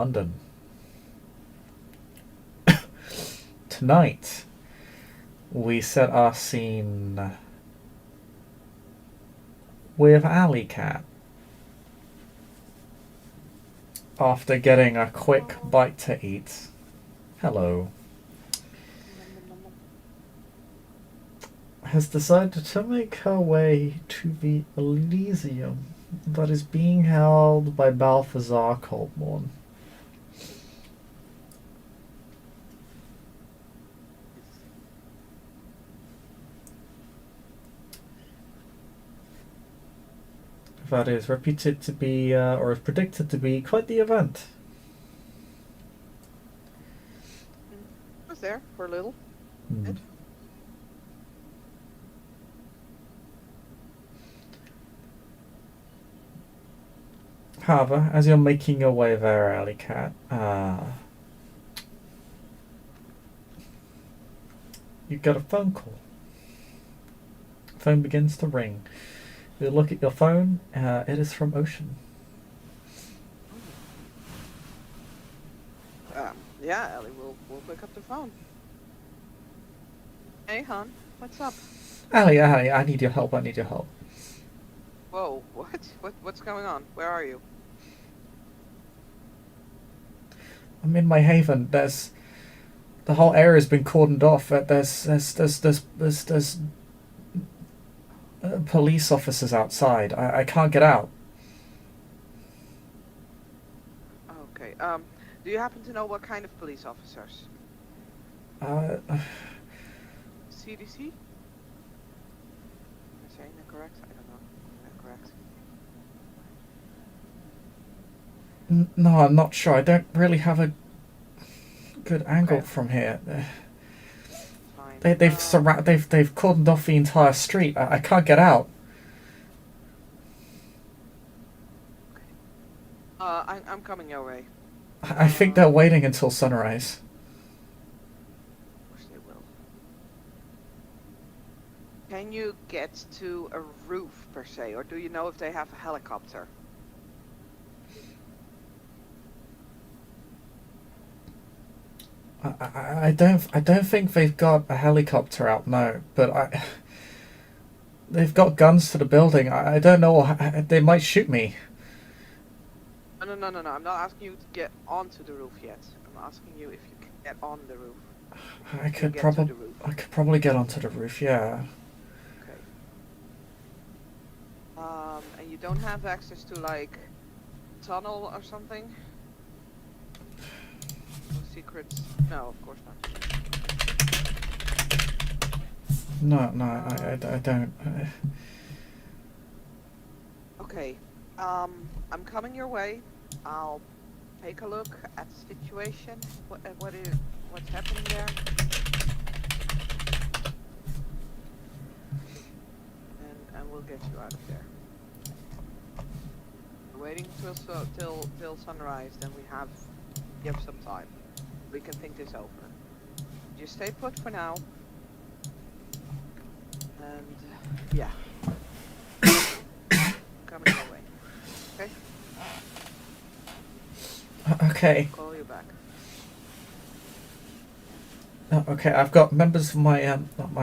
London. Tonight, we set our scene with Alycat after getting a quick bite to eat. Hello. Has decided to make her way to the Elysium that is being held by Balthazar Coldmorn. That is reputed to be, or is predicted to be, quite the event. I was there for a little bit. However, as you're making your way there, Alycat, you get a phone call. Phone begins to ring. You look at your phone. It is from Ocean. Yeah, Ellie, we'll pick up the phone. Hey, hon, what's up? Ali, I need your help. I need your help. Whoa, what's going on? Where are you? I'm in my haven. There's the whole area's been cordoned off. There's police officers outside. I can't get out. Okay. Do you happen to know what kind of police officers? CDC? Am I saying that correct? I don't know. Is that correct? No, I'm not sure. I don't really have a good angle Okay. from here. Fine. They've cordoned off the entire street. I can't get out. I'm coming your way. I think they're waiting until sunrise. Of course they will. Can you get to a roof per se, or do you know if they have a helicopter? I don't think they've got a helicopter out now, but they've got guns to the building. I don't know. They might shoot me. No. I'm not asking you to get onto the roof yet. I'm asking you if you can get on the roof. I could probably get onto the roof. Yeah. Okay. And you don't have access to like tunnel or something? No secrets? No, of course not. No, I don't. Okay. I'm coming your way. I'll take a look at the situation. What's happening there? And we'll get you out of there. We're waiting till sunrise, then we have some time. We can think this over. Just stay put for now. And yeah. Coming your way. Okay? Okay. I'll call you back. Okay, I've got members of my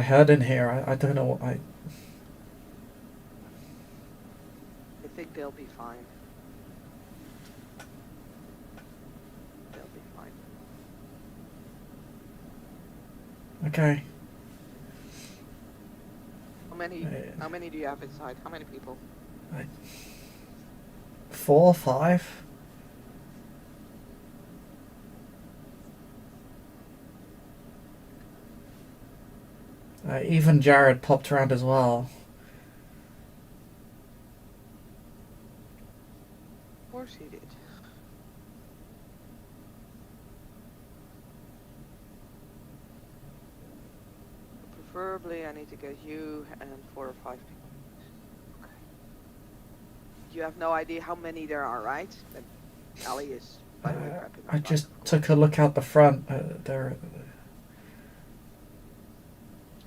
herd in here. I don't know what I think they'll be fine. They'll be fine. Okay. How many do you have inside? How many people? 4 or 5. Even Jared popped around as well. Of course he did. Preferably, I need to get you and 4 or 5 people. Okay. You have no idea how many there are, right? That Ellie is, by the way, prepping. I just took a look out the front. There are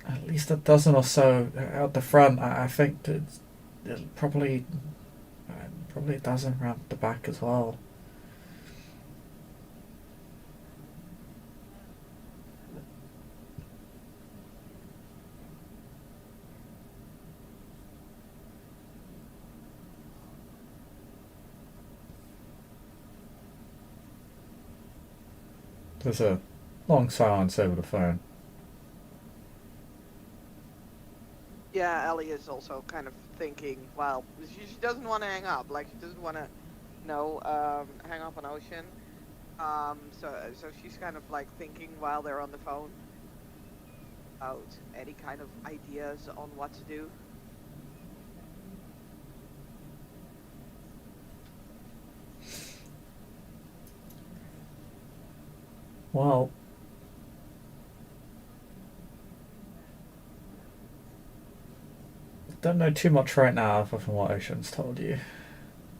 at least a dozen or so out the front. I think it'll probably a dozen around the back as well. There's a long silence over the phone. Yeah, Ellie is also kind of thinking. Well, she doesn't want to hang up. Like she doesn't want to, hang up on Ocean. So she's kind of like thinking while they're on the phone about any kind of ideas on what to do. Well, don't know too much right now other than what Ocean's told you.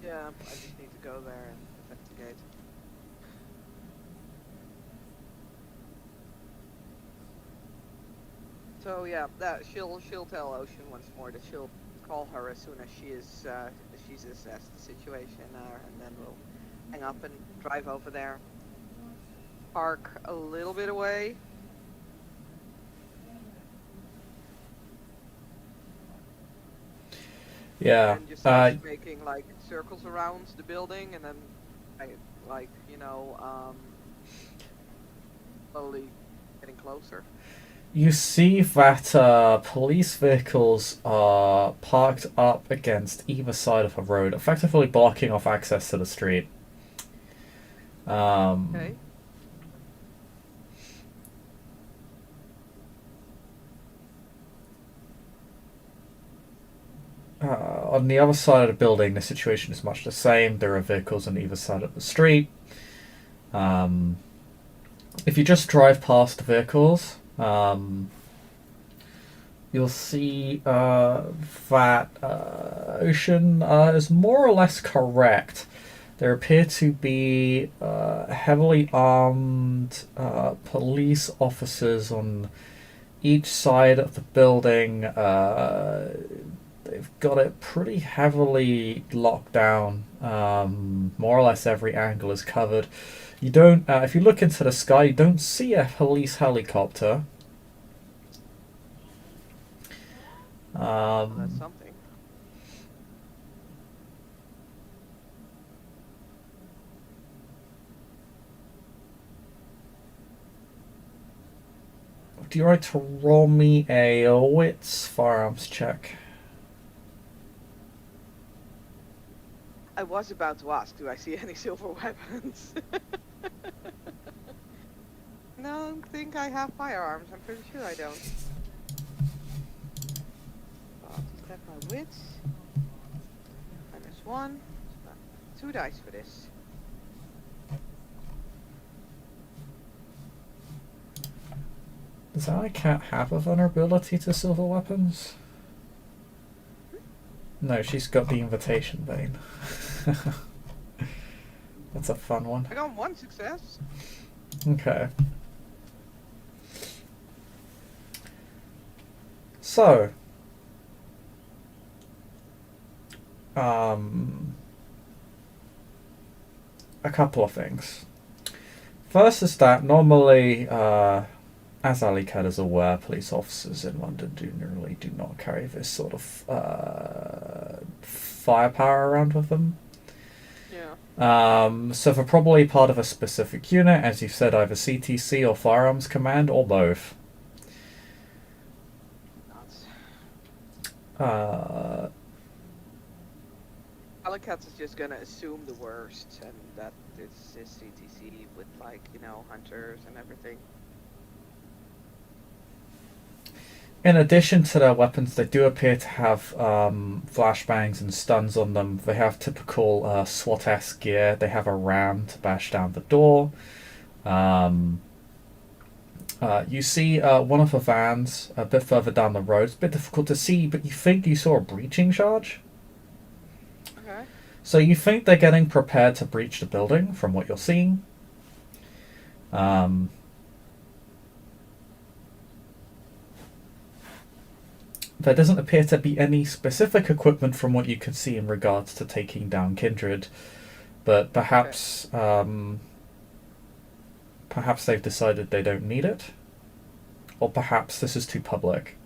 Yeah, I just need to go there and investigate. So yeah, that she'll tell Ocean once more that she'll call her as soon as she's assessed the situation, and then we'll hang up and drive over there. Park a little bit away. Yeah. And just start making like circles around the building, and then like slowly getting closer. You see that police vehicles are parked up against either side of a road, effectively blocking off access to the street. Okay. On the other side of the building, the situation is much the same. There are vehicles on either side of the street. If you just drive past the vehicles, you'll see that Ocean is more or less correct. There appear to be heavily armed police officers on each side of the building. They've got it pretty heavily locked down. More or less every angle is covered. You don't. If you look into the sky, you don't see a police helicopter. Well, that's something. Do you like to roll me a wits firearms check? I was about to ask, do I see any silver weapons? No, I don't think I have firearms. I'm pretty sure I don't. I'll just have my wits. -1. 2 dice for this. Does Alycat have a vulnerability to silver weapons? No, she's got the invitation vein. That's a fun one. I got 1 success. Okay. So, a couple of things. First is that normally, as Alycat is aware, police officers in London generally do not carry this sort of firepower around with them. Yeah. So they're probably part of a specific unit, as you said, either CTC or Firearms Command, or both. Alycat is just gonna assume the worst, and that this is CTC with hunters and everything. In addition to their weapons, they do appear to have flashbangs and stuns on them. They have typical SWAT-esque gear. They have a ram to bash down the door. You see one of the vans a bit further down the road. It's a bit difficult to see, but you think you saw a breaching charge. Okay. So you think they're getting prepared to breach the building from what you're seeing. There doesn't appear to be any specific equipment from what you can see in regards to taking down Kindred, but perhaps perhaps they've decided they don't need it, or perhaps this is too public.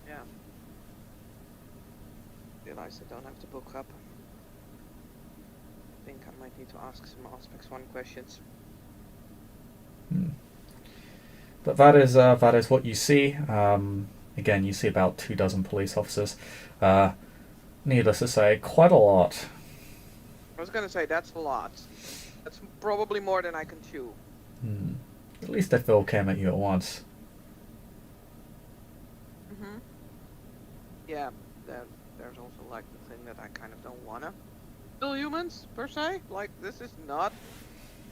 Yeah. Realize I don't have to book up. I think I might need to ask some Aspects 1 questions. But that is what you see. Again, you see about 2 dozen police officers. Uh, Needless to say, quite a lot. I was gonna say that's a lot. That's probably more than I can chew. Hmm. At least if all came at you at once. Mhm. Yeah. Then there's also like the thing that I kind of don't wanna kill humans per se. Like this is not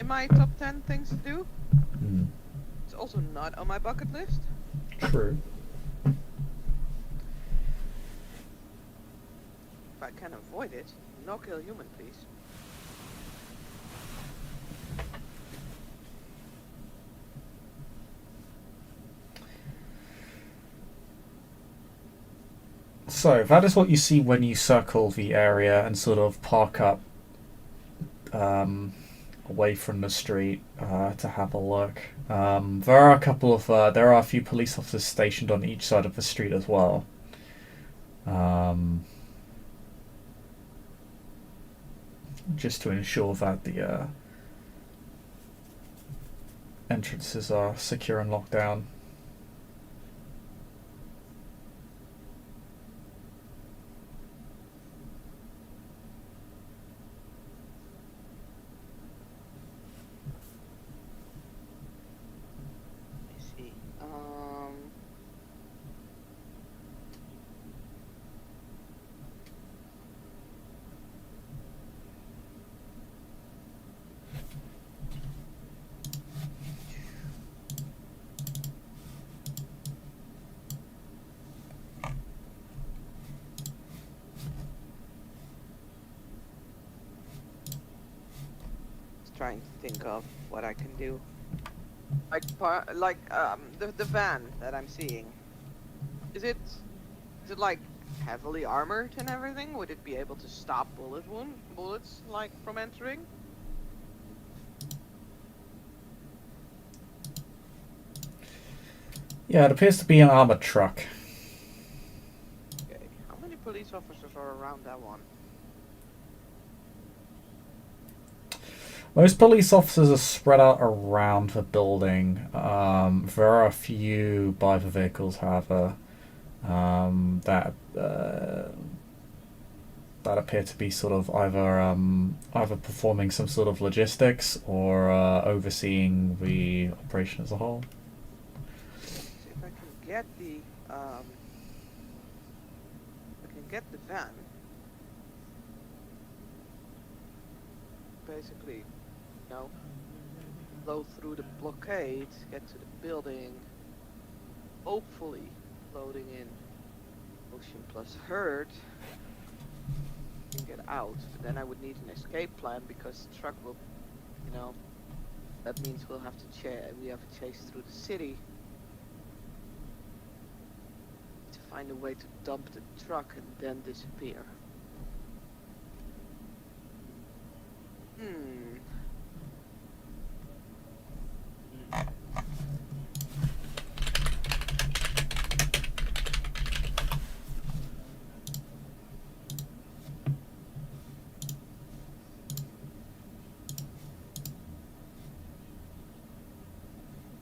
in my top 10 things to do. Hmm. It's also not on my bucket list. True. If I can avoid it, no kill human, please. So that is what you see when you circle the area and sort of park up um, away from the street to have a look. There are there are a few police officers stationed on each side of the street as well. Um, just to ensure that the entrances are secure and locked down. Let me see. Just trying to think of what I can do. The van that I'm seeing. Is it like heavily armored and everything? Would it be able to stop bullets like from entering? Yeah, it appears to be an armored truck. Okay. How many police officers are around that one? Most police officers are spread out around the building. There are a few by the vehicles, however, that appear to be sort of either performing some sort of logistics or overseeing the operation as a whole. See if I can get the van. Basically, blow through the blockade, get to the building. Hopefully, loading in Ocean plus Herd. Can get out, but then I would need an escape plan because the truck will, that means we'll have to chase through the city to find a way to dump the truck and then disappear.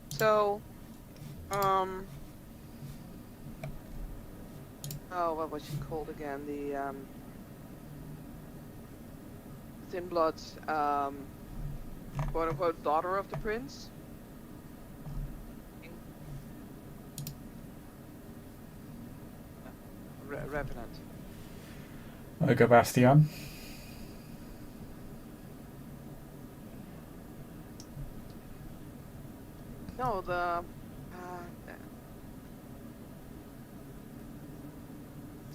So, oh, what was she called again? The Thin Blood's, quote unquote, daughter of the prince? Revenant. Ogre Bastion. No,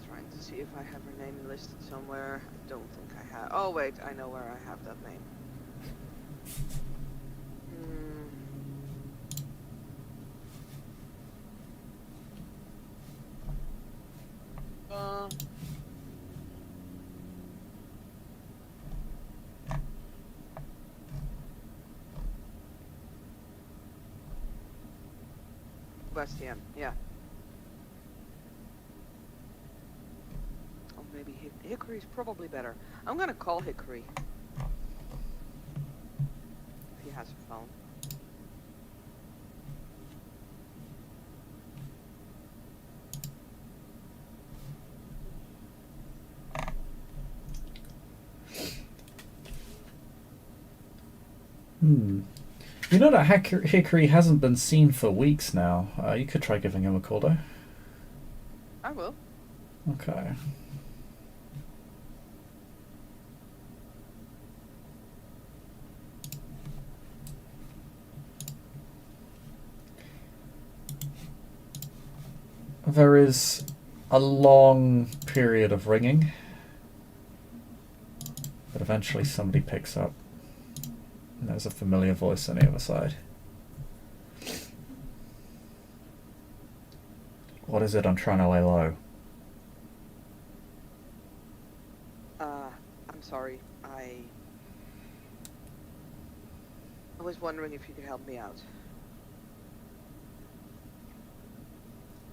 trying to see if I have her name listed somewhere. I don't think I have. Oh wait, I know where I have that name. Bastion, yeah. Oh, maybe Hickory's probably better. I'm gonna call Hickory. If he has a phone. Hmm. You know that Hickory hasn't been seen for weeks now. You could try giving him a call, though. I will. Okay. There is a long period of ringing, but eventually somebody picks up. And there's a familiar voice on the other side. What is it I'm trying to lay low? I'm sorry. I was wondering if you could help me out.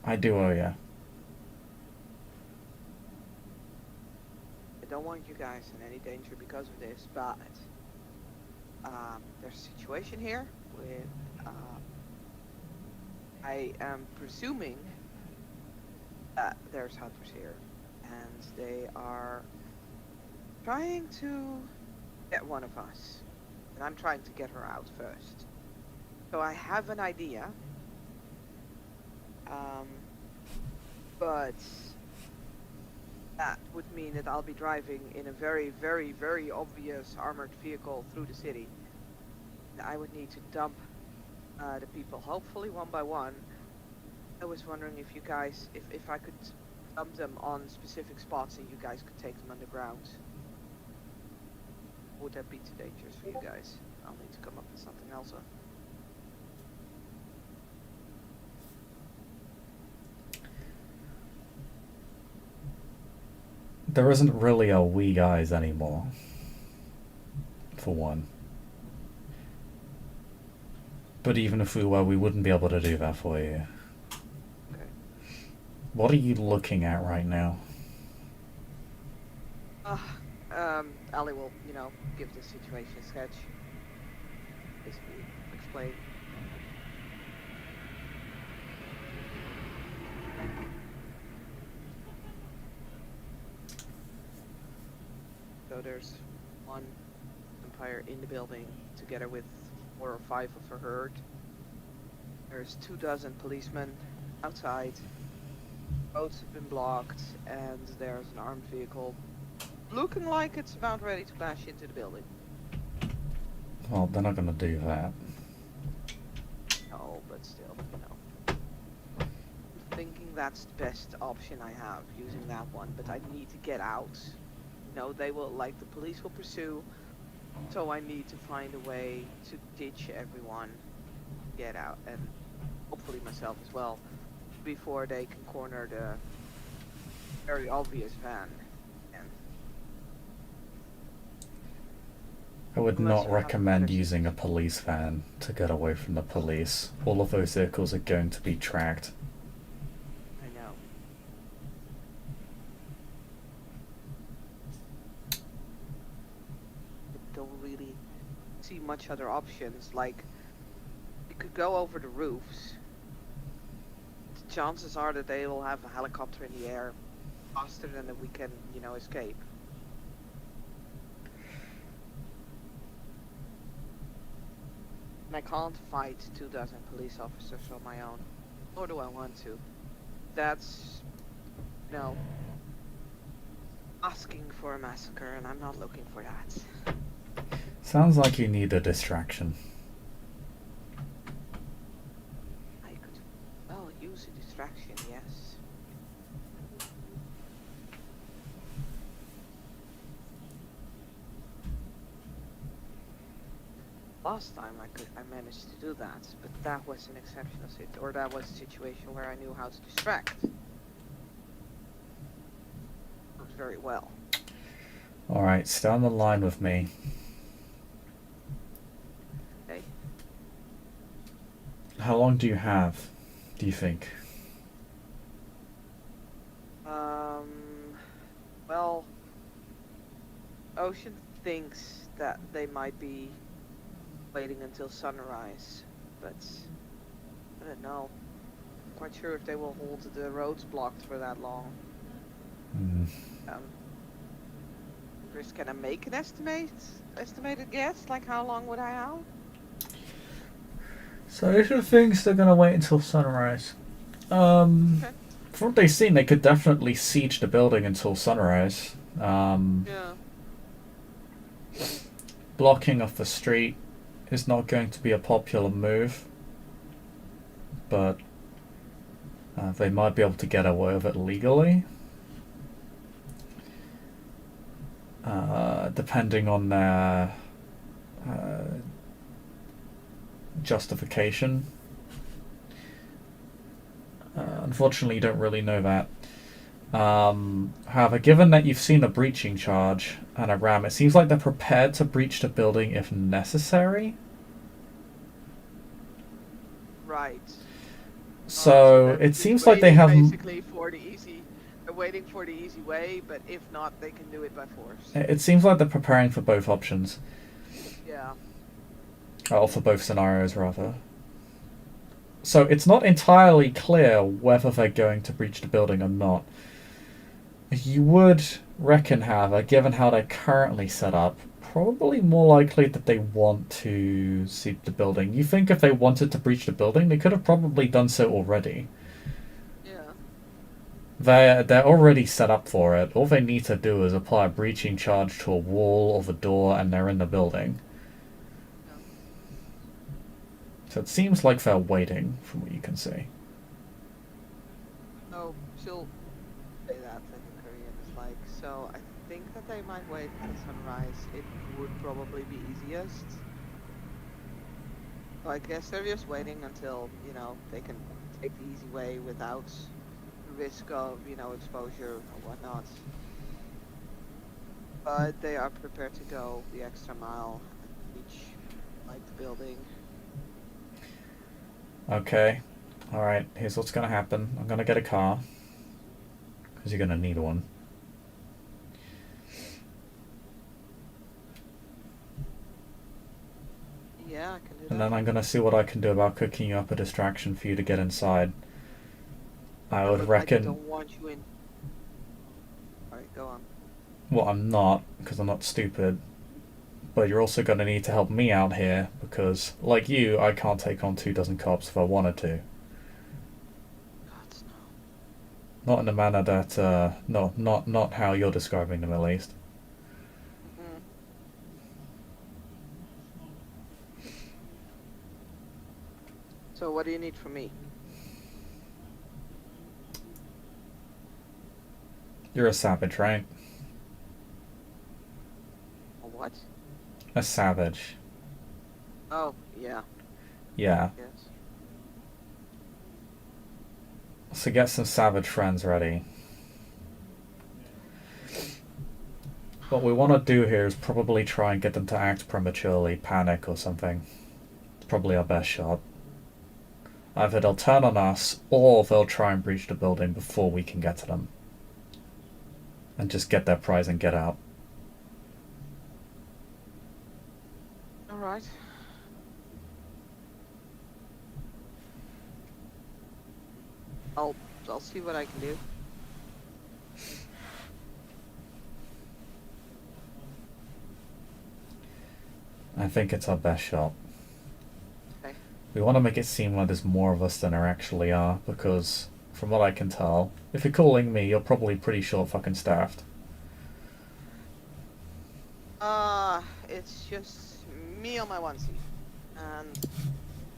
I do owe ya. I don't want you guys in any danger because of this, but there's a situation here with I am presuming that there's hunters here, and they are trying to get one of us, and I'm trying to get her out first. So I have an idea, but that would mean that I'll be driving in a very, very, very obvious armored vehicle through the city. I would need to dump the people, hopefully one by one. I was wondering if you guys, if I could dump them on specific spots and you guys could take them underground. Would that be too dangerous for you guys? I'll need to come up with something else. There isn't really a we guys anymore. For one. But even if we were, we wouldn't be able to do that for you. Okay. What are you looking at right now? Ali will, give the situation a sketch. Basically, explain. So there's one vampire in the building together with 4 or 5 of her herd. There's 24 policemen outside. Roads have been blocked, and there's an armed vehicle looking like it's about ready to bash into the building. Well, they're not going to do that. No, but still, I'm thinking that's the best option I have, using that one, but I need to get out. They will, the police will pursue, so I need to find a way to ditch everyone, get out, and hopefully myself as well, before they can corner the very obvious van. I would not recommend using a police van to get away from the police. All of those vehicles are going to be tracked. I know. I don't really see much other options. You could go over the roofs. The chances are that they will have a helicopter in the air faster than that we can, escape. And I can't fight 24 police officers on my own. Nor do I want to. That's, asking for a massacre, and I'm not looking for that. Sounds like you need a distraction. I could, use a distraction, yes. Last time I managed to do that, but that was an exceptional that was a situation where I knew how to distract. Worked very well. Alright, stay on the line with me. Okay. How long do you have, do you think? Well, Ocean thinks that they might be waiting until sunrise, but I don't know. I'm quite sure if they will hold the roads blocked for that long. Chris, can I make an estimated guess? How long would I have? So Asia thinks they're gonna wait until sunrise. Okay. From what they've seen, they could definitely siege the building until sunrise. Yeah. Blocking off the street is not going to be a popular move, but they might be able to get away with it legally. Depending on their justification. Unfortunately, you don't really know that. However, given that you've seen a breaching charge and a ram, it seems like they're prepared to breach the building if necessary. Right. So They're it just seems like they waiting have. basically for the easy. They're waiting for the easy way, but if not, they can do it by force. It seems like they're preparing for both options. Yeah. Or for both scenarios, rather. So it's not entirely clear whether they're going to breach the building or not. You would reckon, however, given how they're currently set up, probably more likely that they want to siege the building. You think if they wanted to breach the building, they could have probably done so already. Yeah. They're already set up for it. All they need to do is apply a breaching charge to a wall or the door, and they're in the building. Yeah. So it seems like they're waiting, from what you can see. Oh, she'll say that in Korean. It's like, so I think that they might wait until sunrise. It would probably be easiest. So I guess they're just waiting until, they can take the easy way without the risk of, exposure or whatnot. But they are prepared to go the extra mile and reach, the building. Okay. Alright, here's what's gonna happen. I'm gonna get a car. Because you're gonna need one. Yeah, I can do that. And then I'm gonna see what I can do about cooking you up a distraction for you to get inside. I would reckon. I don't want you in. Alright, go on. Well, I'm not, because I'm not stupid. But you're also gonna need to help me out here, because, like you, I can't take on 24 cops if I wanted to. God, no. Not in the manner that, no, not how you're describing them, at least. Mm-hmm. So what do you need from me? You're a savage, right? A what? A savage. Oh, yeah. Yeah. Yes. So get some savage friends ready. What we want to do here is probably try and get them to act prematurely, panic or something. It's probably our best shot. Either they'll turn on us, or they'll try and breach the building before we can get to them. And just get their prize and get out. Alright. I'll see what I can do. I think it's our best shot. Okay. We want to make it seem like there's more of us than there actually are, because, from what I can tell, if you're calling me, you're probably pretty short fucking staffed. It's just me on my onesie. And,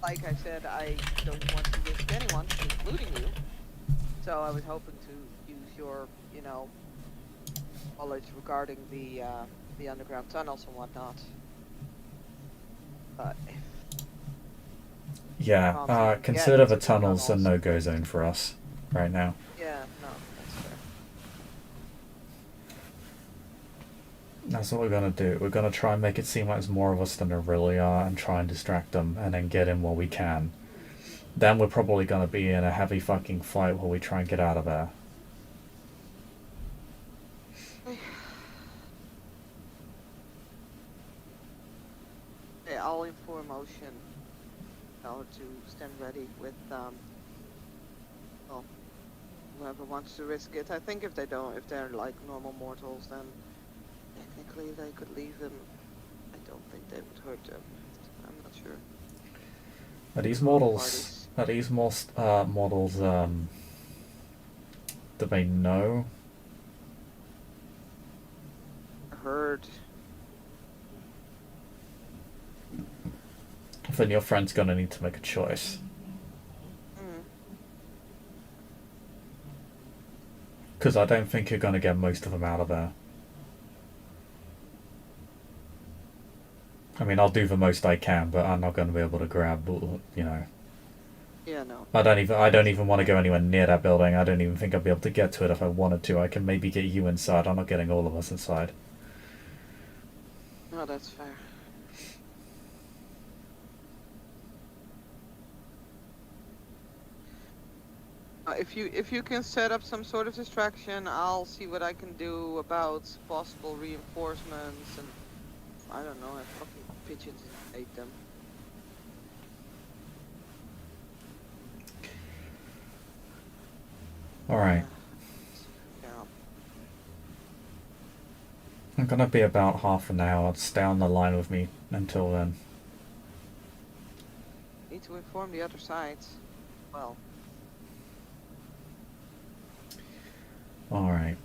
like I said, I don't want to risk anyone, including you. So I was hoping to use your, knowledge regarding the underground tunnels and whatnot. But Yeah, consider the tunnels a no-go zone for us right now. yeah, no, that's fair. That's what we're gonna do. We're gonna try and make it seem like there's more of us than there really are and try and distract them and then get in while we can. Then we're probably gonna be in a heavy fucking fight while we try and get out of there. Yeah, I'll inform Ocean to stand ready with well, whoever wants to risk it. I think if they're like normal mortals, then technically they could leave them. I don't think they would hurt them. I'm not sure. Are these all models? parties. Are these models? Do they know? Heard. Then your friend's gonna need to make a choice. Mm. Because I don't think you're gonna get most of them out of there. I mean, I'll do the most I can, but I'm not gonna be able to grab. You know, Yeah, no. I don't even. I don't That's even want to go anywhere near that building. I don't even think I'd be able to get to it if I wanted to. I can maybe get you inside. I'm not getting all of us inside. no, that's fair. If you can set up some sort of distraction, I'll see what I can do about possible reinforcements and I don't know, I fucking pigeons ate them. All right. Yeah. I'm gonna be about half an hour. Stay on the line with me until then. Need to inform the other sides. Well, All right.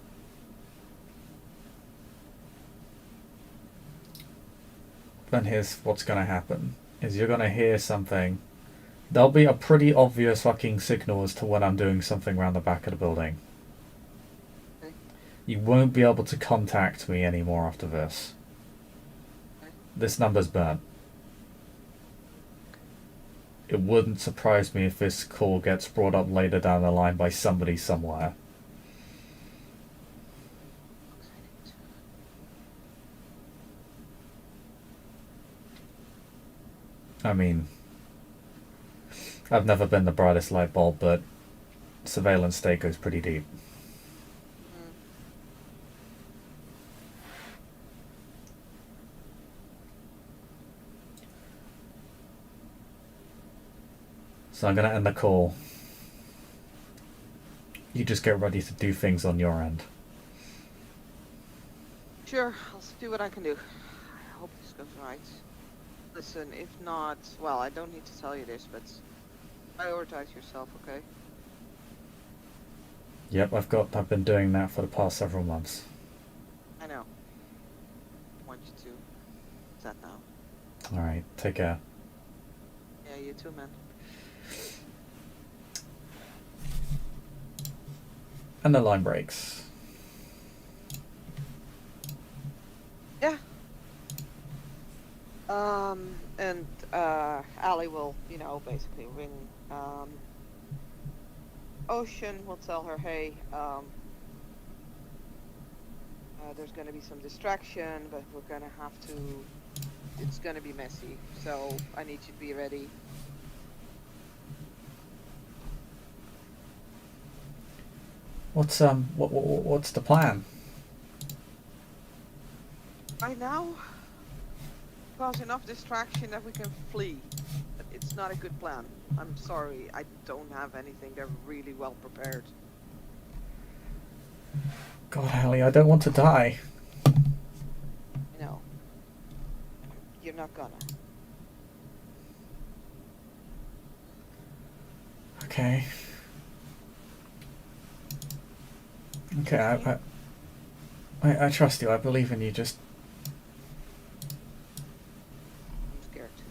Then here's what's gonna happen: is you're gonna hear something. There'll be a pretty obvious fucking signal as to when I'm doing something around the back of the building. okay, You won't be able to contact me anymore after this. okay. This number's burnt. It wouldn't surprise me if this call gets brought up later down the line by somebody somewhere. I mean, I've never been the brightest light bulb, but surveillance state goes pretty deep. Mm. So I'm gonna end the call. You just get ready to do things on your end. Sure, I'll see what I can do. I hope this goes right. Listen, if not, well, I don't need to tell you this, but prioritize yourself, okay? Yep, I've been doing that for the past several months. I know. I want you to. Is that now? Alright, take care. Yeah, you too, man. And the line breaks. Yeah. And Ali will, you know, basically ring Ocean. Will tell her, hey, there's gonna be some distraction, but we're gonna have to. It's gonna be messy, so I need you to be ready. What's the plan? Right now, cause enough distraction that we can flee. But it's not a good plan. I'm sorry, I don't have anything. They're really well prepared. God, Hallie, I don't want to die. You know, you're not gonna. Okay. Okay, I trust you. I believe in you. Just I'm scared.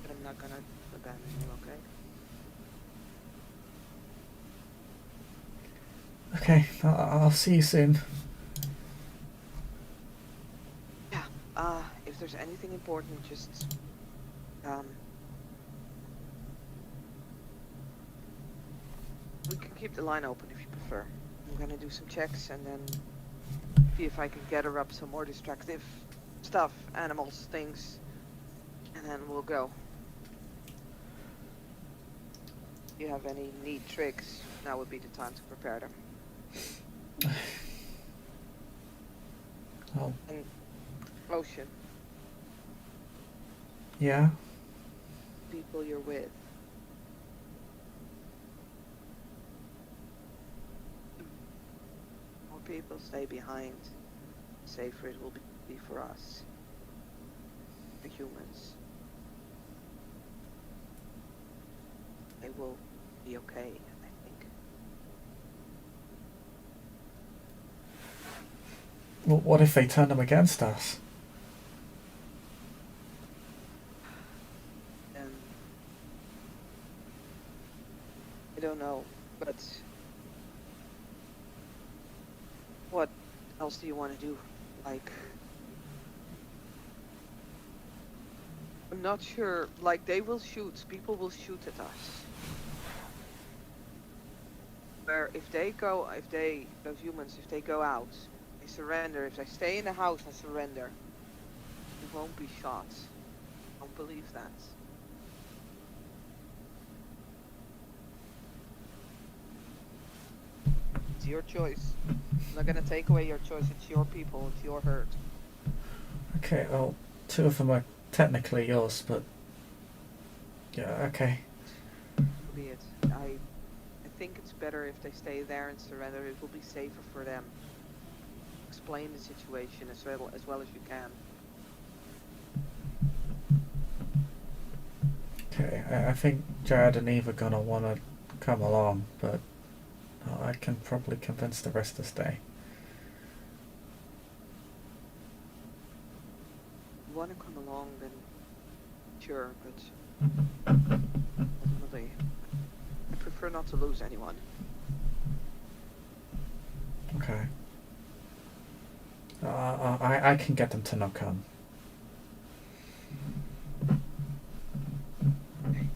But I'm not gonna abandon you, okay? okay. I'll see you soon. Yeah. If there's anything important, just we can keep the line open if you prefer. I'm gonna do some checks and then see if I can gather up some more destructive stuff, animals, things, and then we'll go. If you have any neat tricks, now would be the time to prepare them. Oh, And Ocean, yeah. people you're with. More people stay behind, safer it will be for us, the humans. will be okay, I think. Well, what if they turn them against us? And I don't know, but what else do you want to do? Like, I'm not sure. Like, they will shoot. People will shoot at us. Where if those humans, if they go out, they surrender. If they stay in the house and surrender, they won't be shot. I don't believe that. It's your choice. I'm not gonna take away your choice. It's your people. It's your herd. Okay, well, 2 of them are technically yours, but yeah, okay. Be it. I think it's better if they stay there and surrender. It will be safer for them. Explain the situation as well as you can. Okay, I think Jared and Eve are gonna want to come along, but I can probably convince the rest to stay. If you want to come along, then sure, but ultimately, I prefer not to lose anyone. Okay. I can get them to not come. Okay.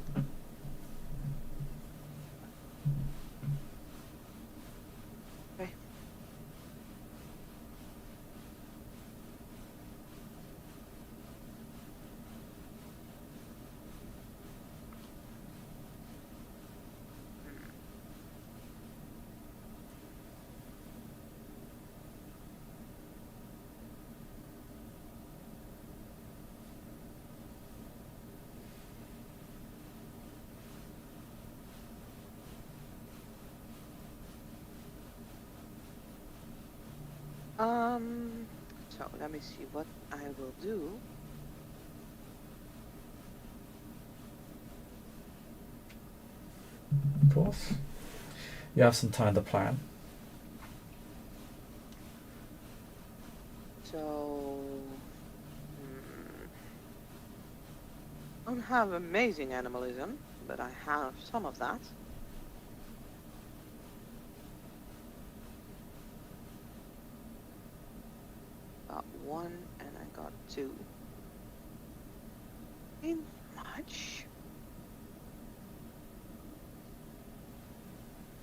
So let me see what I will do. Of course. You have some time to plan. So, I don't have amazing animalism, but I have some of that. Got 1 and I got 2. Ain't much.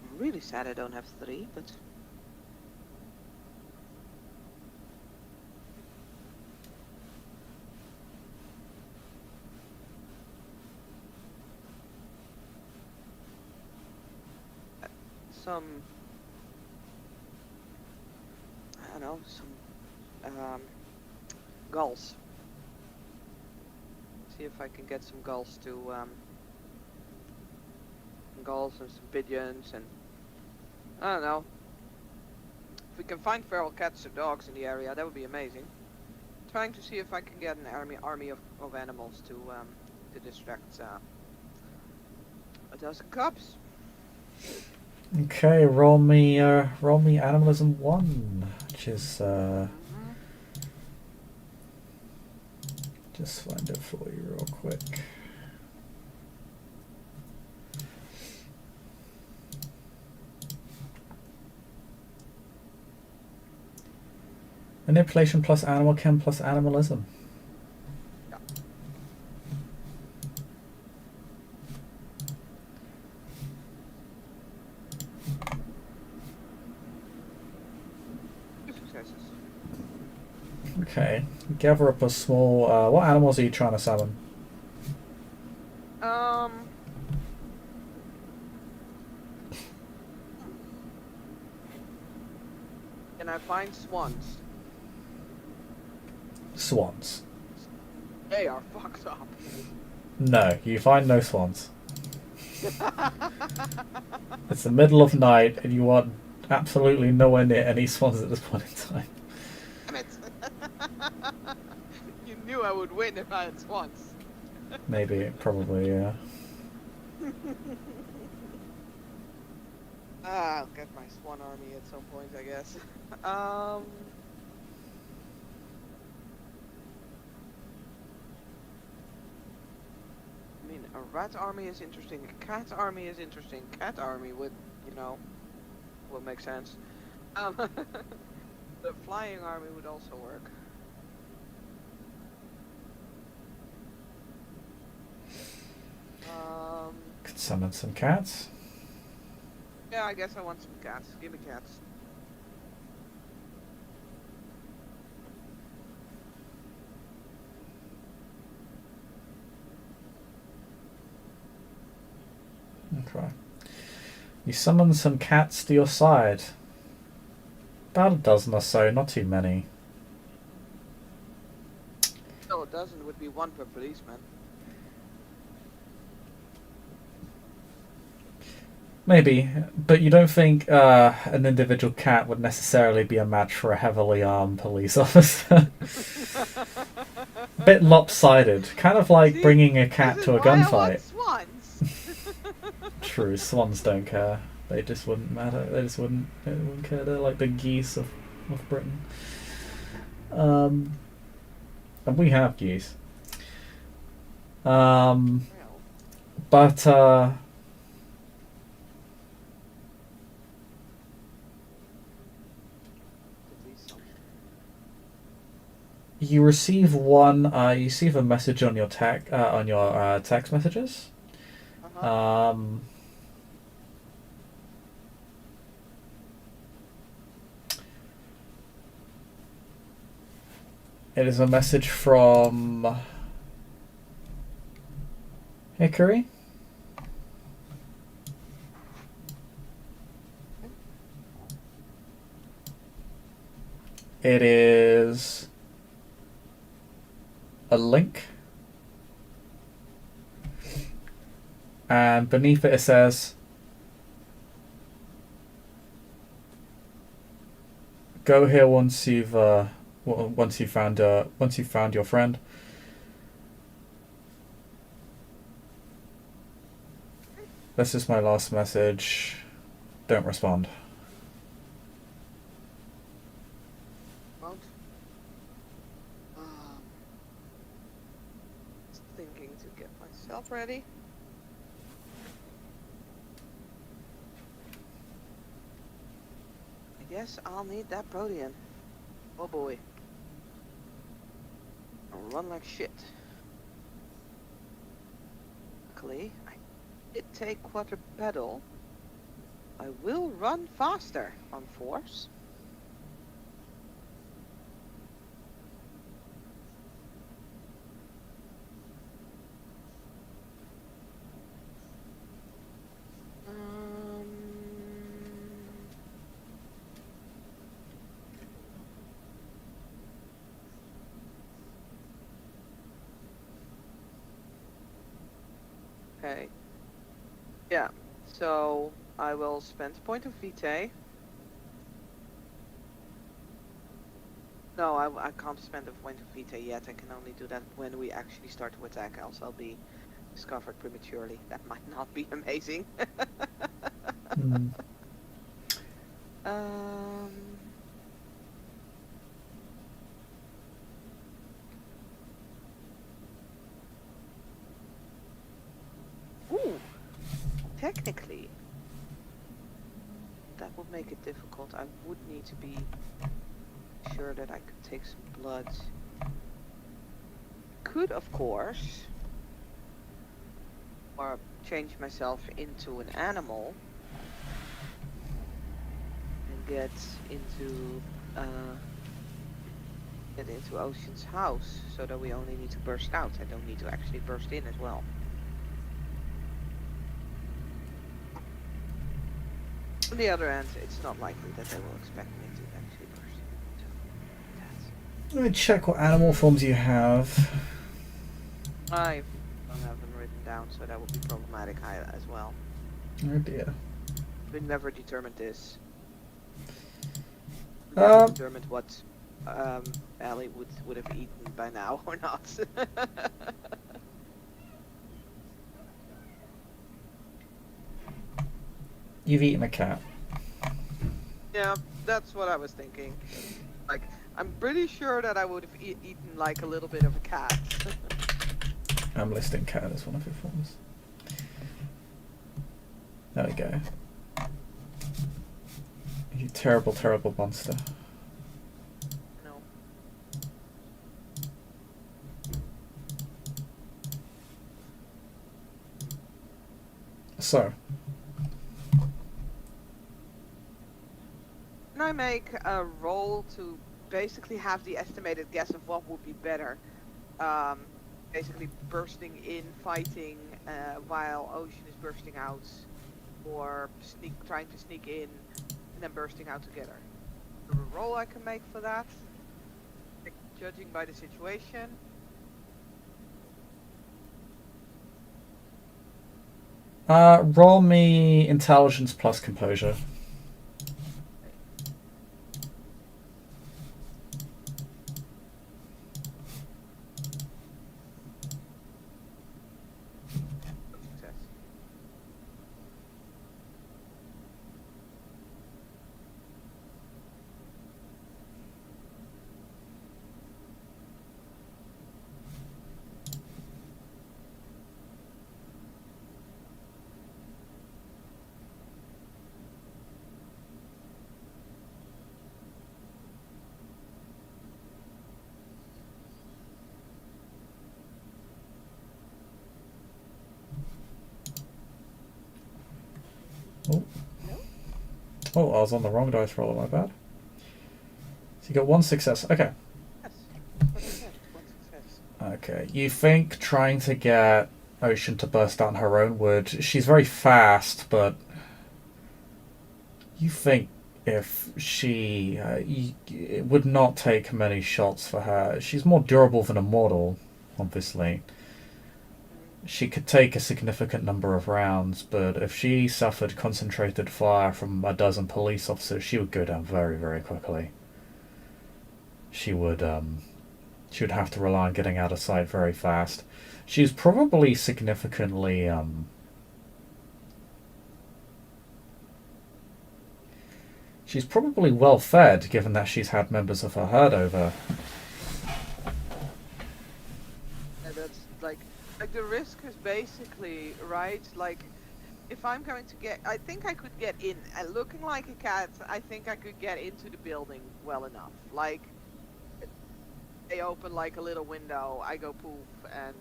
I'm really sad I don't have 3, but some, I don't know, some gulls. See if I can get some gulls to some gulls and some pigeons, and I don't know. If we can find feral cats or dogs in the area, that would be amazing. Trying to see if I can get an army of animals to distract a dozen cubs. Okay, roll me animalism 1, which is just find it for you real quick. Manipulation plus animal chem plus animalism. Yeah. Two successes. Okay, gather up a small. What animals are you trying to summon? Can I find swans? Swans. They are fucked up. No, you find no swans. It's the middle of night, and you want absolutely nowhere near any swans at this point in time. Damn it! You knew I would win if I had swans. Maybe, probably, yeah. I'll get my swan army at some point, I guess. um. I mean, a rat army is interesting. A cat army is interesting. Cat army would, you know, would make sense. The flying army would also work. Um. Could summon some cats. Yeah, I guess I want some cats. Give me cats. Okay. You summon some cats to your side. About a dozen or so, not too many. No, a dozen would be one per policeman. Maybe, but you don't think an individual cat would necessarily be a match for a heavily armed police officer? Bit lopsided, kind of like See, bringing a this cat is to a why I want gunfight. swans. True, swans don't care. They just wouldn't matter. They wouldn't care. They're like the geese of Britain. And we have geese. Well, But at least some. you receive one. You receive a message on your text messages. Uh-huh. It is a message from Hickory. It is a link, and beneath it says, "Go here once you've found your friend." This is my last message. Don't respond. Won't. Just thinking to get myself ready. I guess I'll need that protein. Oh boy. I'll run like shit. Luckily, I did take quadrupedal. I will run faster on force. Okay. Yeah. So I will spend point of vitae. No, I can't spend a point of vitae yet. I can only do that when we actually start to attack, else I'll be discovered prematurely. That might not be amazing. Hmm. um. Ooh. Technically, that would make it difficult. I would need to be sure that I could take some blood. Could, of course, or change myself into an animal and get into Ocean's house, so that we only need to burst out. I don't need to actually burst in as well. On the other hand, it's not likely that they will expect me to actually burst in. So that's... Let me check what animal forms you have. I don't have them written down, so that would be problematic as well. Oh dear. We never determined this. We never determined what Allie would have eaten by now or not. You've eaten a cat. Yeah, that's what I was thinking. Like, I'm pretty sure that I would have eaten like a little bit of a cat. I'm listing cat as one of your forms. There we go. You terrible, terrible monster. No. So, Can I make a roll to basically have the estimated guess of what would be better? Um, Basically bursting in, fighting while Ocean is bursting out, or trying to sneak in and then bursting out together. Is there a roll I can make for that? Like, judging by the situation. roll me intelligence plus composure. Success. Oh. No? Oh, I was on the wrong dice roller, my bad. So you got one success. Okay. Yes. That's what I said. One success. Okay. You think trying to get Ocean to burst out on her own would... She's very fast, but... You think if she... it would not take many shots for her. She's more durable than a mortal, obviously. She could take a significant number of rounds, but if she suffered concentrated fire from a dozen police officers, she would go down very, very quickly. She would have to rely on getting out of sight very fast. She's probably significantly she's probably well fed, given that she's had members of her herd over. And that's like the risk is basically right. Like, if I'm going to get, I think I could get in. Looking like a cat, I think I could get into the building well enough. Like, they open like a little window, I go poof, and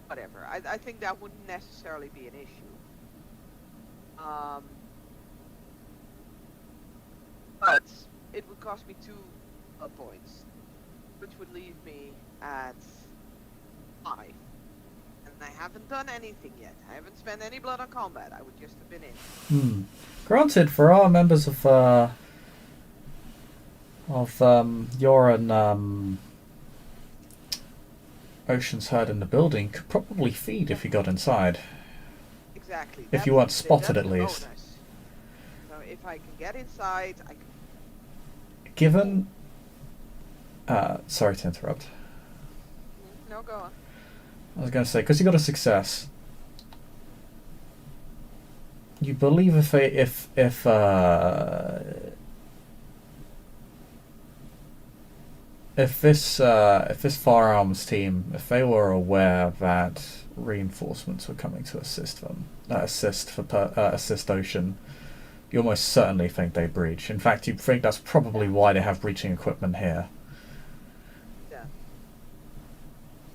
whatever. I think that wouldn't necessarily be an issue. But it would cost me 2 points, which would leave me at 5. And I haven't done anything yet. I haven't spent any blood on combat. I would just have been in. Granted, for our members of your and Ocean's herd in the building could probably feed if you got inside. Exactly. If you weren't spotted, at least. Bonus. So if I can get inside, I can. Given... sorry to interrupt. No, go on. I was going to say, because you got a success, you believe if this firearms team, if they were aware that reinforcements were coming to assist Ocean, you almost certainly think they breach. In fact, you think that's probably why they have breaching equipment here. Yeah.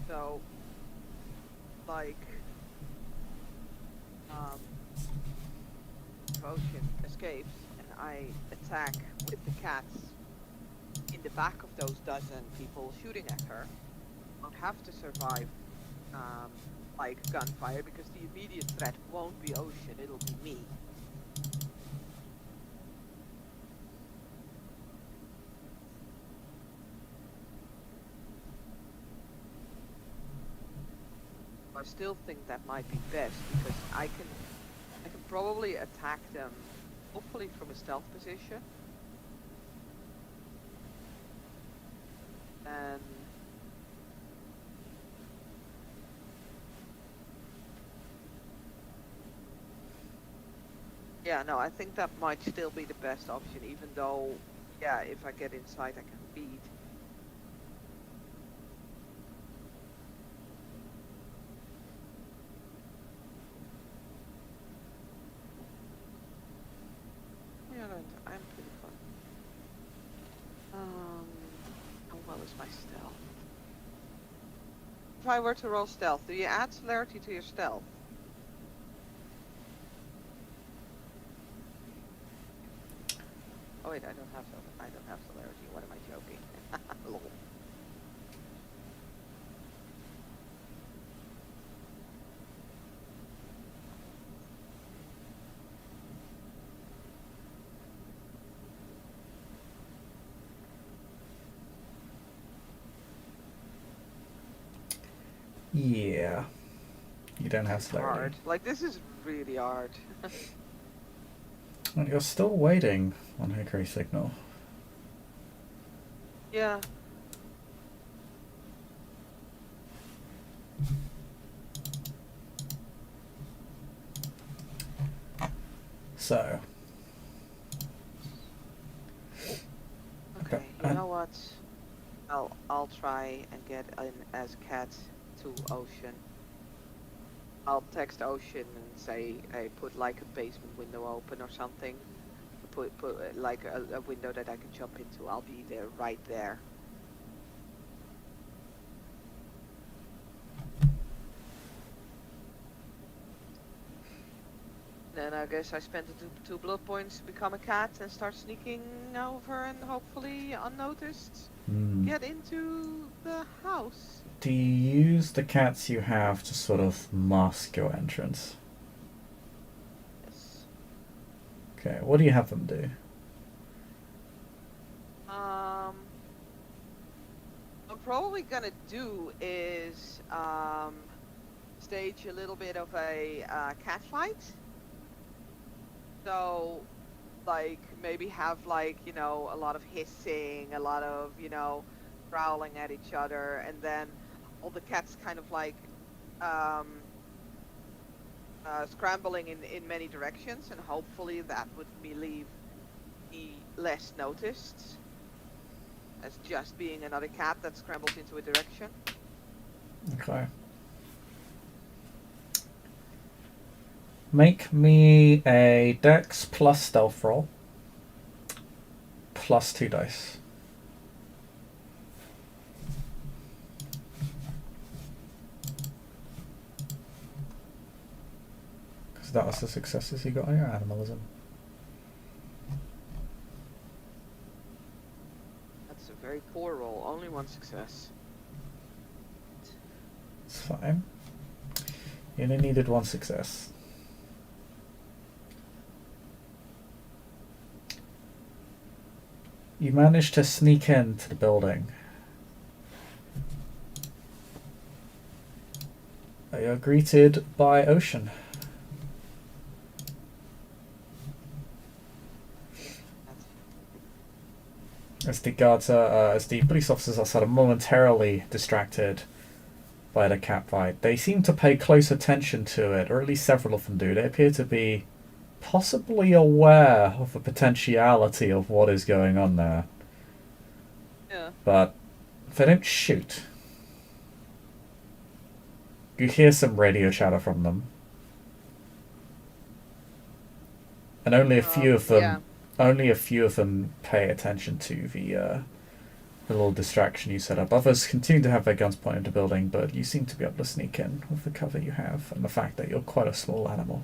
So, like, if Ocean escapes and I attack with the cats in the back of those dozen people shooting at her, I won't have to survive like gunfire, because the immediate threat won't be Ocean, it'll be me. I still think that might be best, because I can probably attack them, hopefully from a stealth position. And Yeah, no, I think that might still be the best option, even though, yeah, if I get inside, I can feed. Yeah, I'm pretty fun. How well is my stealth? If I were to roll stealth, do you add celerity to your stealth? Oh wait, I don't have celerity. What am I joking? Lol. Yeah. You don't have This is celerity. hard. Like, this is really hard. And you're still waiting on Hickory Signal. Yeah. So. Okay, you know what? I'll try and get in as cat to Ocean. I'll text Ocean and say, hey, put like a basement window open or something. Put like a window that I can jump into. I'll be there, right there. Then I guess I spend the two blood points to become a cat and start sneaking over and hopefully unnoticed get into the house. Do you use the cats you have to sort of mask your entrance? Yes. Okay, what do you have them do? What I'm probably gonna do is stage a little bit of a cat fight. So, like, maybe have, like, you know, a lot of hissing, a lot of, you know, growling at each other, and then all the cats kind of like scrambling in many directions, and hopefully that would leave me less noticed as just being another cat that scrambles into a direction. Okay. Make me a Dex plus stealth roll. Plus 2 dice. Because that was the successes you got on your animalism. That's a very poor roll. Only one success. It's fine. You only needed one success. You managed to sneak into the building. You're greeted by Ocean. As the guards as the police officers are sort of momentarily distracted by the cat fight, they seem to pay close attention to it, or at least several of them do. They appear to be possibly aware of the potentiality of what is going on there. Yeah. But they don't shoot. You hear some radio chatter from them. And only a few of them pay attention to the little distraction you set up. Others continue to have their guns pointed at the building, but you seem to be able to sneak in with the cover you have and the fact that you're quite a small animal.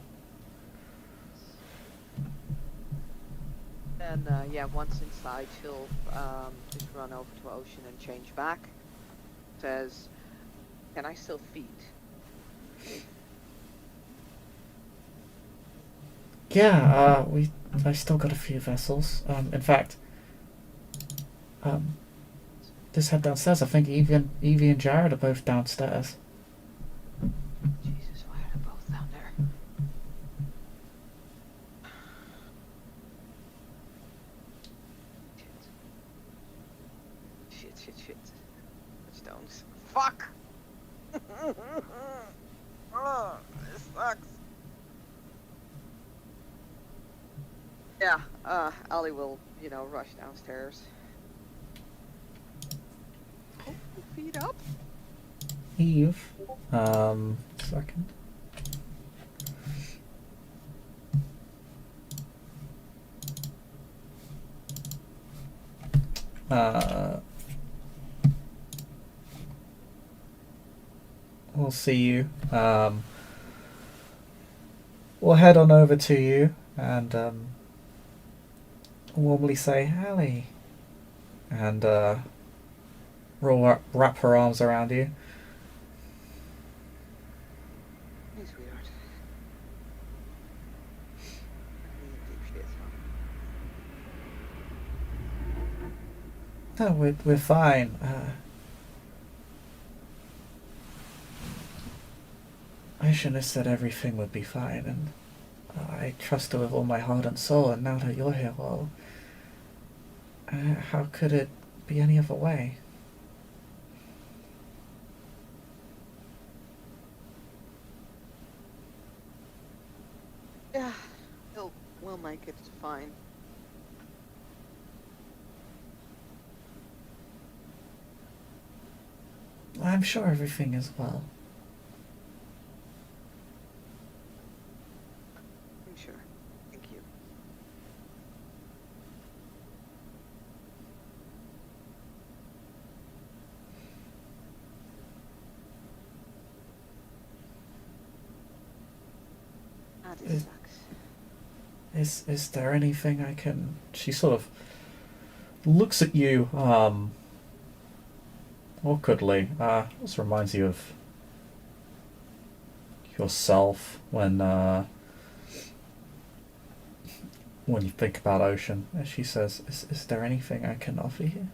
And yeah, once inside, she'll just run over to Ocean and change back. Says, "Can I still feed?" Yeah, I still got a few vessels. In fact, just head downstairs. I think Evie and Jared are both downstairs. Jesus, why are they both down there? Shit. Stones. Fuck! Oh, this sucks. Yeah, Ellie will, rush downstairs. Hold your feet up. Eve, second. Uh, we'll see you. We'll head on over to you and warmly say, Hallie. And we'll wrap her arms around you. Hey, sweetheart. Really deep shit, huh? No, we're fine. I shouldn't have said everything would be fine, and I trust her with all my heart and soul, and now that you're here, well, how could it be any other way? Yeah, we'll make it fine. I'm sure everything is well. I'm sure. Thank you. Ah, this Is, sucks. is there anything I can... She sort of looks at you, awkwardly. This reminds you of yourself when you think about Ocean. And she says, is there anything I can offer you?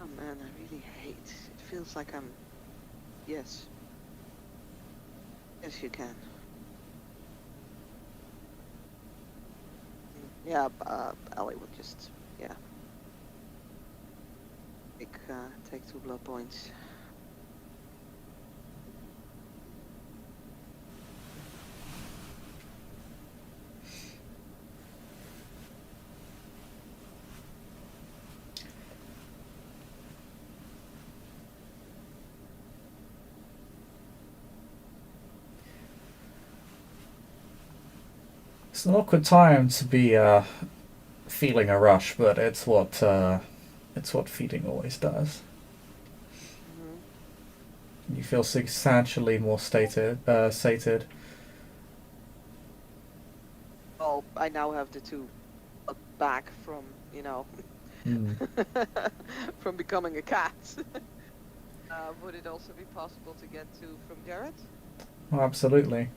Oh man, I really hate. It feels like I'm. Yes. Yes, you can. Yeah, Ellie would just, yeah, take 2 blood points. It's an awkward time to be feeling a rush, but it's what feeding always does. Hmm. You feel substantially more sated. Well, I now have the 2 back from, Mm. from becoming a cat. Would it also be possible to get 2 from Jared? Oh, absolutely.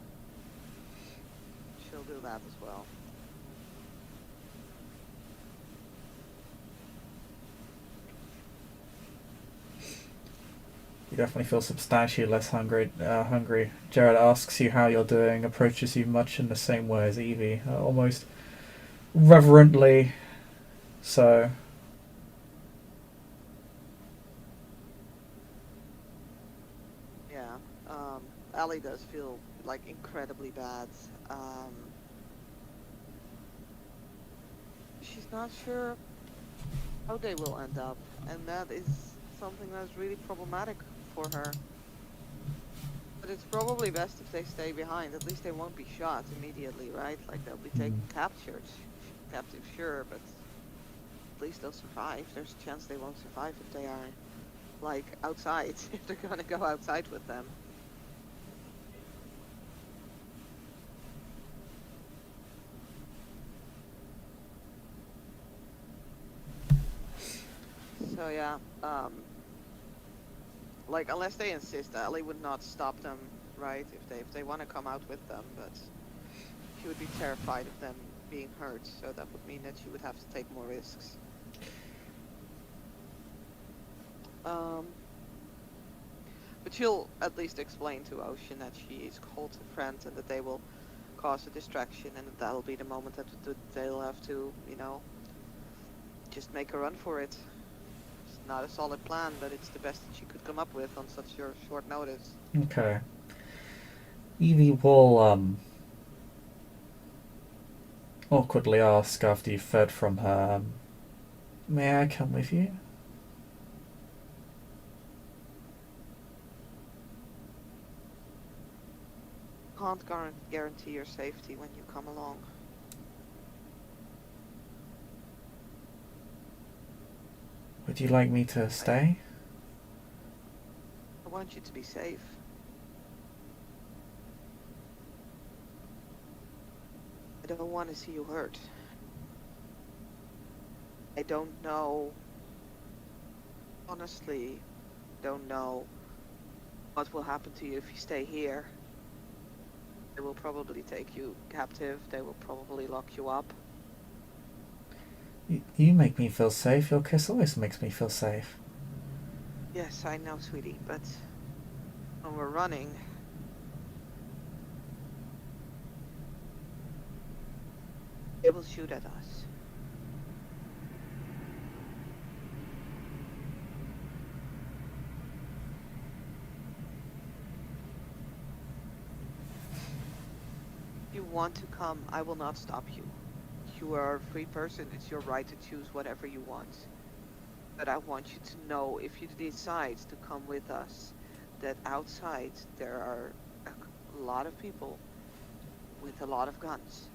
She'll do that as well. You definitely feel substantially less hungry. Jared asks you how you're doing, approaches you much in the same way as Evie, almost reverently. So, Yeah. Ellie does feel like incredibly bad. She's not sure how they will end up, and that is something that's really problematic for her. But it's probably best if they stay behind. At least they won't be shot immediately, right? Like they'll be taken captive, sure, but at least they'll survive. There's a chance they won't survive if they are like outside, if they're gonna go outside with them. So yeah, like unless they insist, Ellie would not stop them, right? If they want to come out with them, but she would be terrified of them being hurt. So that would mean that she would have to take more risks. Um, but she'll at least explain to Ocean that she is Colt's friend and that they will cause a distraction, and that'll be the moment that they'll have to, just make a run for it. It's not a solid plan, but it's the best that she could come up with on such short notice. okay. Evie will awkwardly ask after you've fed from her, may I come with you? Can't guarantee your safety when you come along. Would you like me to stay? I want you to be safe. I don't want to see you hurt. I don't know, honestly, don't know what will happen to you if you stay here. They will probably take you captive. They will probably lock you up. You make me feel safe. Your kiss always makes me feel safe. Yes, I know, sweetie, but when we're running, they will shoot at us. If you want to come, I will not stop you. You are a free person. It's your right to choose whatever you want. But I want you to know, if you decide to come with us, that outside there are a lot of people with a lot of guns.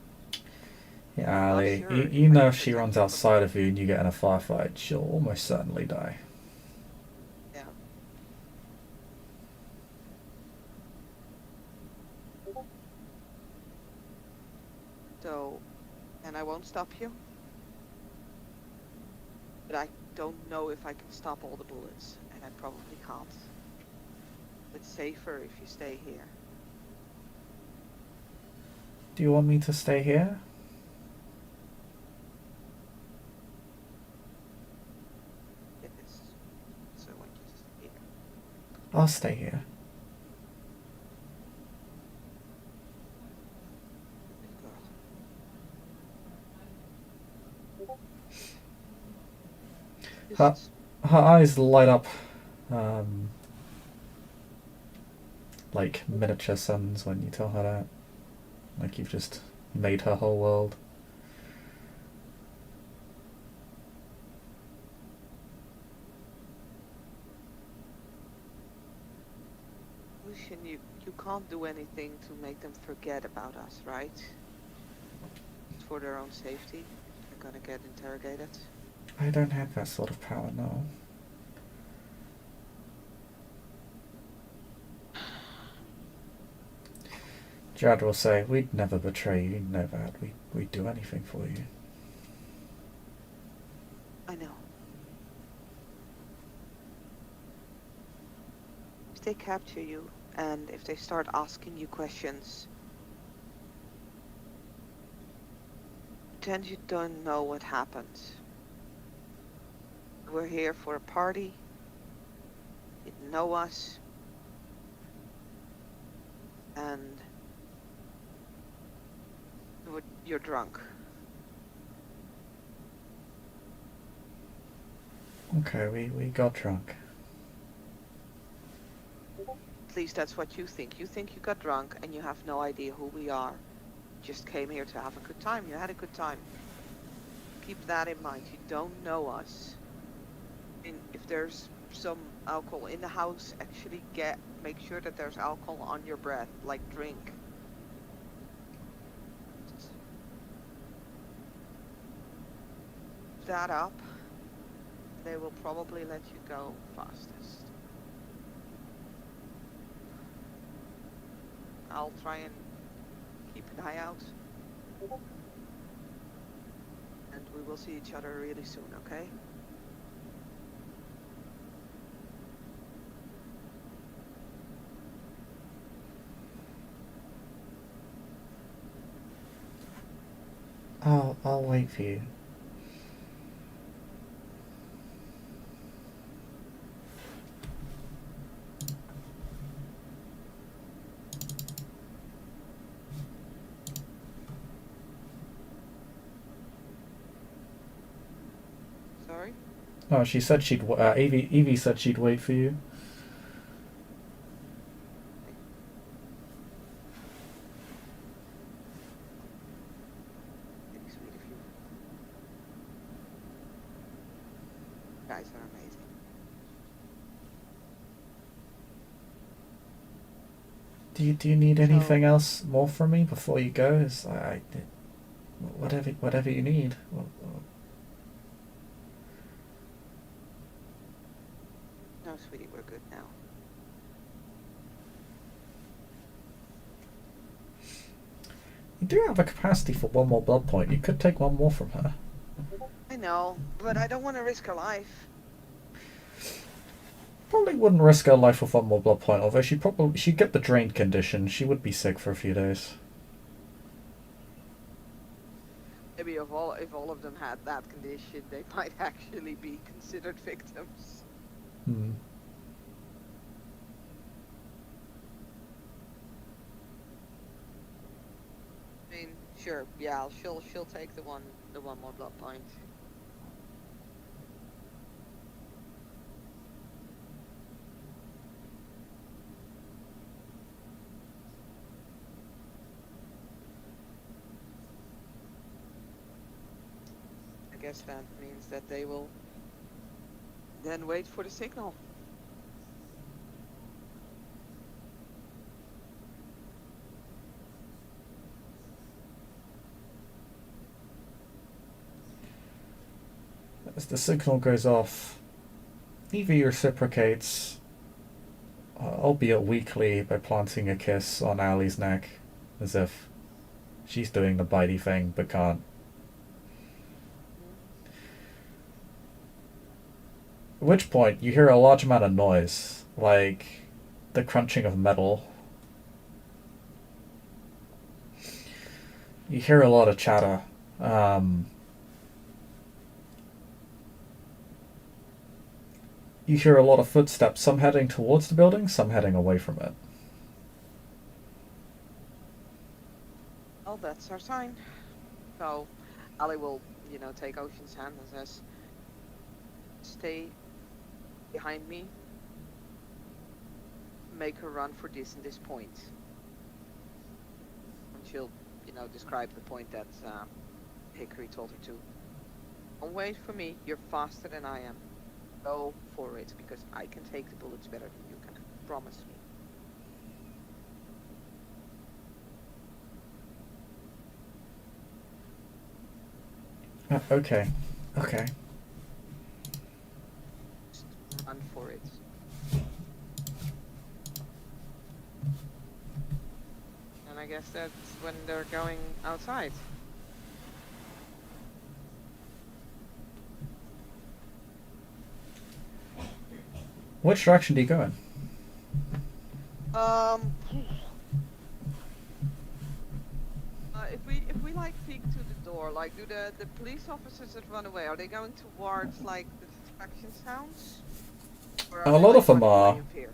Yeah, I'm not Ali, sure you if I know can if she protect runs you from them. outside of you and you get in a firefight, she'll almost certainly die. Yeah. So, and I won't stop you, but I don't know if I can stop all the bullets, and I probably can't. It's safer if you stay here. Do you want me to stay here? Yes. So I want you to stay here. I'll stay here. Good girl. Her, Just her eyes light up um, like miniature suns when you tell her that. Like you've just made her whole world. Lucian, you can't do anything to make them forget about us, right? It's for their own safety. They're gonna get interrogated. I don't have that sort of power, no. Jad will say, we'd never betray you, you know that. We'd do anything for you. I know. If they capture you and if they start asking you questions, pretend you don't know what happened. We're here for a party. You didn't know us. And you're drunk. Okay, we got drunk. At least that's what you think. You think you got drunk and you have no idea who we are. Just came here to have a good time. You had a good time. Keep that in mind. You don't know us. And if there's some alcohol in the house, actually make sure that there's alcohol on your breath, like drink. That up, they will probably let you go fastest. I'll try and keep an eye out. And we will see each other really soon, okay? I'll wait for you. Sorry? Oh, she said she'd. Evie said she'd wait for you. Do you need So anything else more from me before you go? Is whatever you need. no, sweetie, we're good now. You do have a capacity for one more blood point. You could take one more from her. I know, but I don't want to risk her life. Probably wouldn't risk her life with one more blood point, although she'd get the drained condition. She would be sick for a few days. Maybe if all of them had that condition, they might actually be considered victims. Hmm. I mean, sure, yeah, she'll take the one more blood point. I guess that means that they will then wait for the signal. As the signal goes off, Evie reciprocates, albeit weakly, by planting a kiss on Ali's neck, as if she's doing the bitey thing but can't. At which point, you hear a large amount of noise, like the crunching of metal. You hear a lot of chatter. You hear a lot of footsteps, some heading towards the building, some heading away from it. Well, that's our sign. So, Ali will, take Ocean's hand and says, "Stay behind me. Make her run for this and this point." And she'll, describe the point that Hickory told her to. "Don't wait for me. You're faster than I am. Go for it, because I can take the bullets better than you can. Promise me. Okay. Just run for it." And I guess that's when they're going outside. Which direction do you go in? If we like peek to the door, like, do the police officers that run away, are they going towards like the distraction sounds? Or A are they, lot like, of them running away are. in fear?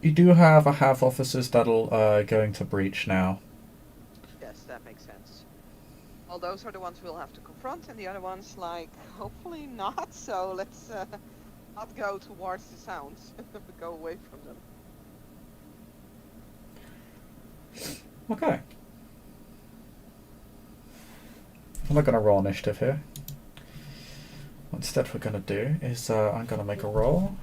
You do have officers that'll going to breach now. Yes, that makes sense. Well, those are the ones we'll have to confront, and the other ones, like, hopefully not. So let's not go towards the sounds. Go away from them. Okay. I'm not going to roll initiative here. What instead we're going to do is I'm going to make a roll.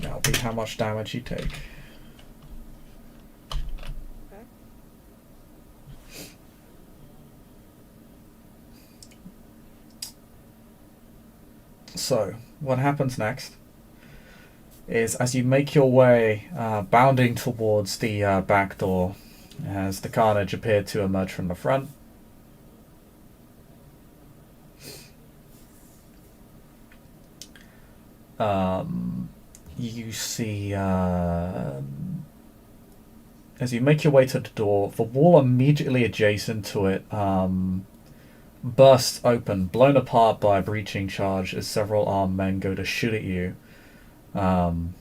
That'll be how much damage you take. Okay. So, what happens next is as you make your way bounding towards the back door, as the carnage appeared to emerge from the front, you see as you make your way to the door, the wall immediately adjacent to it bursts open, blown apart by a breaching charge as several armed men go to shoot at you and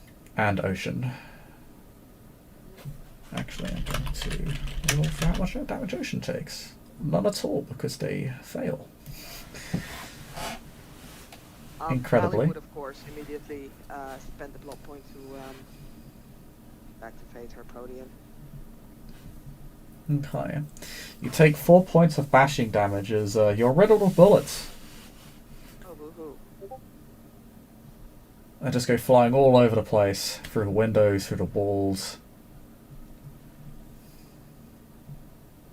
Ocean. Actually, I'm going to roll for how much damage Ocean takes. None at all, because they fail. Incredibly. Ali would, of course, immediately spend the blood point to activate her podium. Okay. You take 4 points of bashing damage as you're riddled with bullets. Oh, hoo-hoo. They just go flying all over the place, through the windows, through the walls.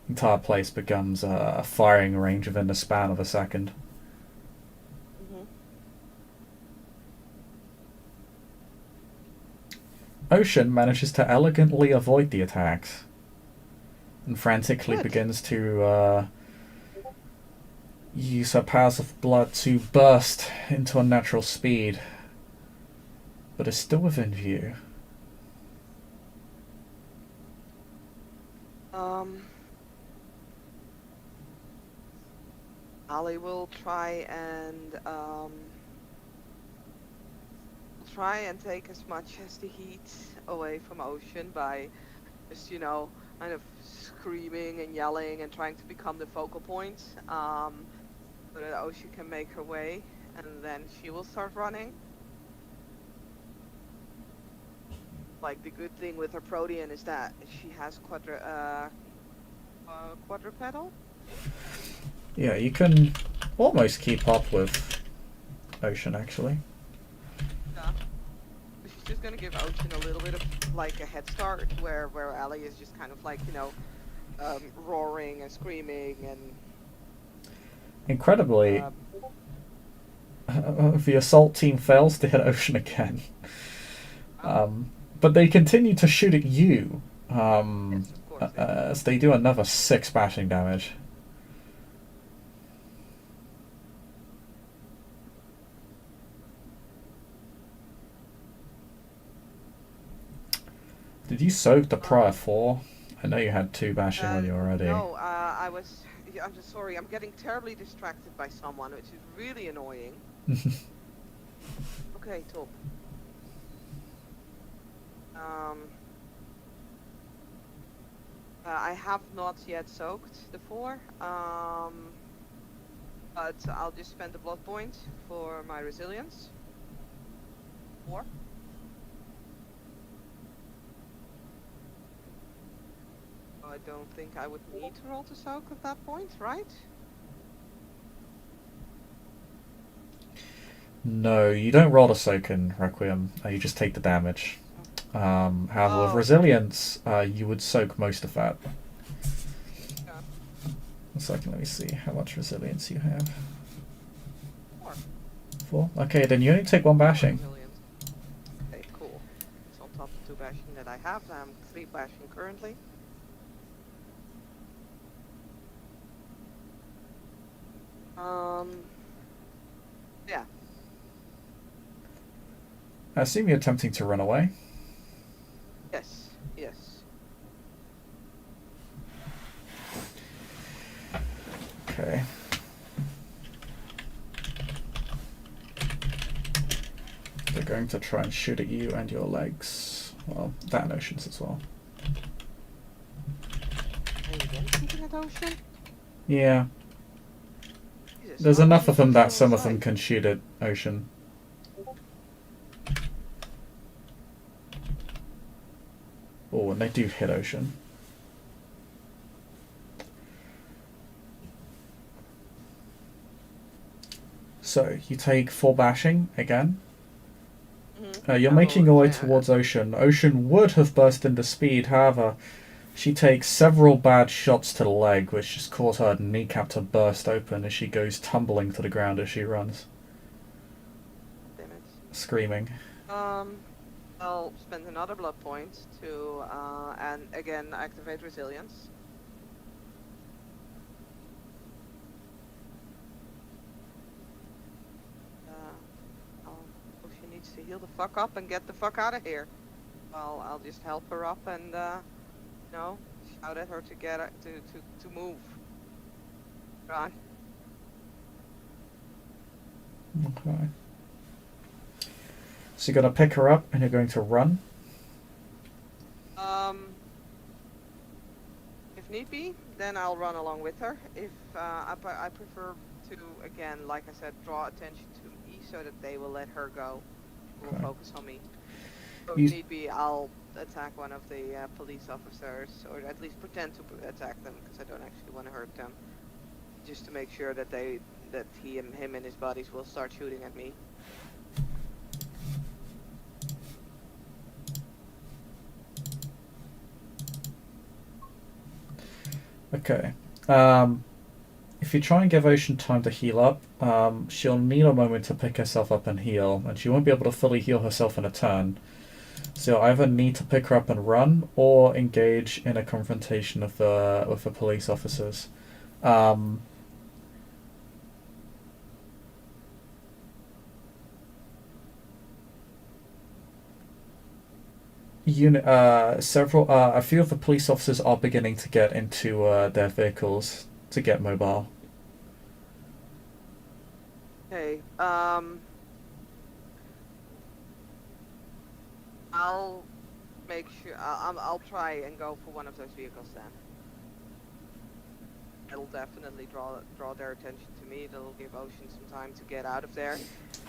The entire place becomes a firing range within the span of a second. Mm-hmm. Ocean manages to elegantly avoid the attacks and frantically Good. begins to use her powers of blood to burst into unnatural speed, but is still within view. Ali will try and take as much as the heat away from Ocean by just, kind of screaming and yelling and trying to become the focal point, so that Ocean can make her way, and then she will start running. Like, the good thing with her Protean is that she has quadrupedal. Yeah, you can almost keep up with Ocean, actually. Yeah. She's just gonna give Ocean a little bit of like a head start, where Ali is just kind of like, roaring and screaming and. Incredibly, the assault team fails to hit Ocean again. But they continue to shoot at you, Yes, of course. as they do another 6 bashing damage. Did you soak the prior 4? I know you had 2 bashing on you already. No, I'm just sorry. I'm getting terribly distracted by someone, which is really annoying. Okay, top. I have not yet soaked the 4, but I'll just spend the blood point for my resilience. 4. I don't think I would need to roll to soak at that point, right? No, you don't roll a soak in Requiem. You just take the damage. However, with resilience, you would soak most of that. Yeah. 1 second, let me see how much resilience you have. 4. 4? Okay, then you only take 1 bashing. Resilience. Okay, cool. It's on top of 2 bashing that I have. I'm 3 bashing currently. Yeah. I assume you're attempting to run away. Yes. Yes. Okay. They're going to try and shoot at you and your legs. Well, that and Ocean's as well. Are you again shooting at Ocean? Yeah. Jesus, There's how enough many of them is that still some of them inside? can shoot at Ocean. Oh, and they do hit Ocean. So, you take 4 bashing again. You're making your way towards Ocean. Ocean would have burst into speed, however, she takes several bad shots to the leg, which just cause her kneecap to burst open as she goes tumbling to the ground as she runs, Damn it. screaming. I'll spend another blood point to, and again activate resilience. If she needs to heal the fuck up and get the fuck out of here, well, I'll just help her up and, shout at her to get her, to move. Right. Okay. So you're going to pick her up and you're going to run? If need be, then I'll run along with her. If I prefer to, again, like I said, draw attention to me so that they will let her go. Will Okay. focus on me. So if You- need be, I'll attack one of the police officers, or at least pretend to attack them, because I don't actually want to hurt them. Just to make sure that him and his buddies will start shooting at me. Okay. If you try and give Ocean time to heal up, she'll need a moment to pick herself up and heal, and she won't be able to fully heal herself in a turn. So you'll either need to pick her up and run, or engage in a confrontation with the police officers. Um, a few of the police officers are beginning to get into their vehicles to get mobile. Okay. I'll make sure. I'll try and go for one of those vehicles then. It'll definitely draw their attention to me. It'll give Ocean some time to get out of there,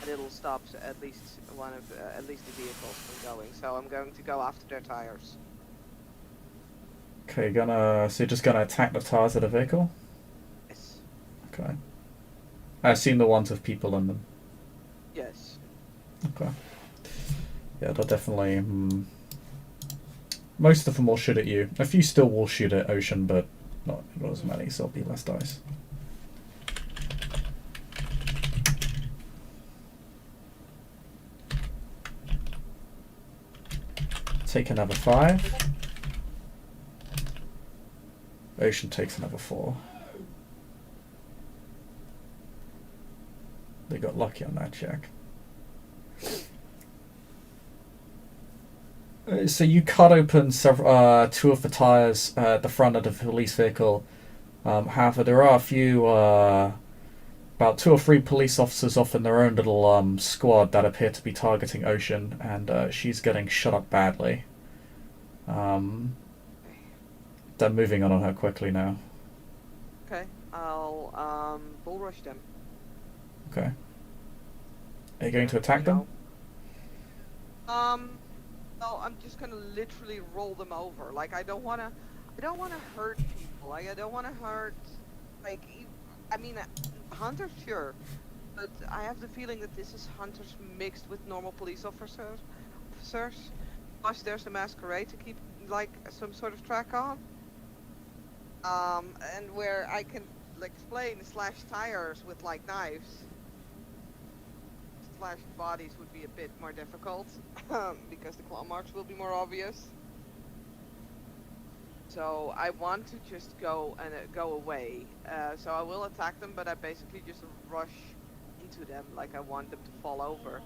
and it'll stop at least at least the vehicles from going. So I'm going to go after their tires. Okay, so you're just gonna attack the tires of the vehicle? Yes. Okay. I assume the ones with people in them. Yes. Okay. Yeah, they'll definitely. Most of them will shoot at you. A few still will shoot at Ocean, but not as many, so it'll be less dice. Take another 5. Ocean takes another 4. They got lucky on that check. So you cut open two of the tires at the front of the police vehicle. However, there are a few, about 2 or 3 police officers off in their own little squad that appear to be targeting Ocean, and she's getting shot up badly. They're moving on her quickly now. Okay. I'll bull rush them. Okay. Are you going to attack them? No, I'm just gonna literally roll them over. Like I don't wanna hurt people. Like I don't wanna hurt. Like I mean, hunters sure, but I have the feeling that this is hunters mixed with normal police officers. Plus, there's a masquerade to keep like some sort of track on. And where I can like slash tires with like knives. Slash bodies would be a bit more difficult because the claw marks will be more obvious. So I want to just go away. So I will attack them, but I basically just rush into them. Like I want them to fall over,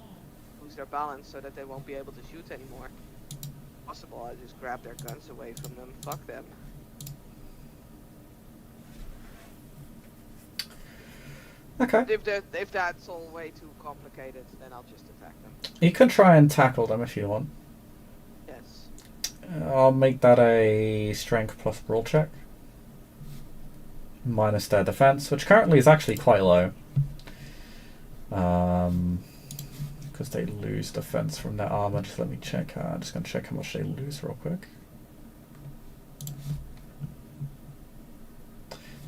lose their balance, so that they won't be able to shoot anymore. If possible, I just grab their guns away from them. Fuck them. Okay. If that's all way too complicated, then I'll just attack them. You can try and tackle them if you want. Yes. I'll make that a strength plus brawl check. Minus their defense, which currently is actually quite low. Because they lose defense from their armor. Just let me check. I'm just going to check how much they lose real quick.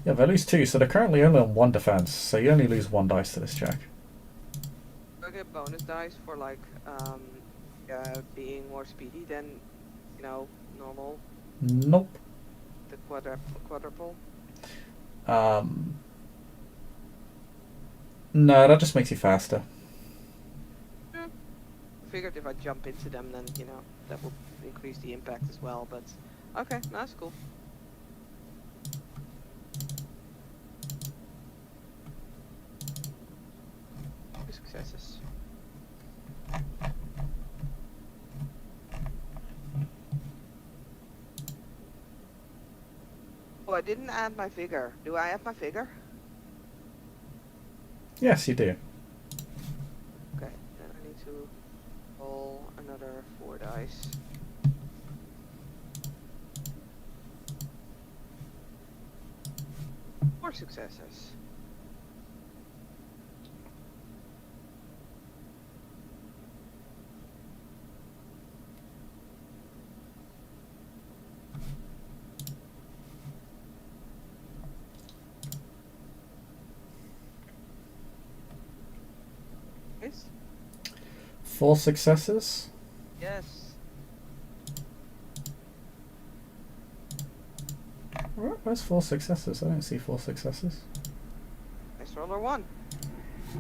Yeah, they lose 2, so they're currently only on 1 defense, so you only lose 1 dice to this check. Do I get bonus dice for like being more speedy than, normal? Nope. The quadruple? No, that just makes you faster. I figured if I jump into them, then, that will increase the impact as well, but okay, that's cool. Successes. Oh, I didn't add my figure. Do I add my figure? Yes, you do. Okay, then I need to roll another 4 dice. Four successes. Yes. 4 successes. Yes. Alright. Where's 4 successes? I don't see 4 successes. Dice roller 1.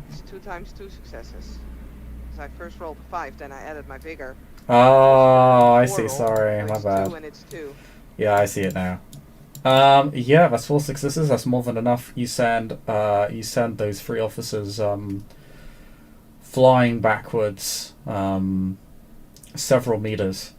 It's 2 times 2 successes. Because I first rolled a 5, then I added my vigor. Oh, I see. Roll, Sorry, so my it's bad. 2 and it's 2. Yeah, I see it now. Yeah, that's 4 successes. That's more than enough. You send those 3 officers flying backwards several meters.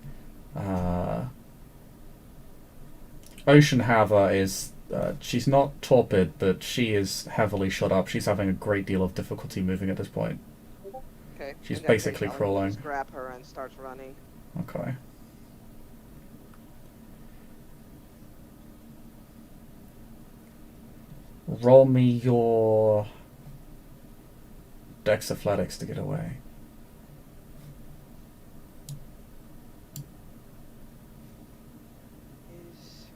Ocean Hava is she's not torpid, but she is heavily shot up. She's having a great deal of difficulty moving at this point. Okay. She's in that basically case, I'll crawling. just grab her and start running. Okay. Roll me your Dex Athletics to get away. Is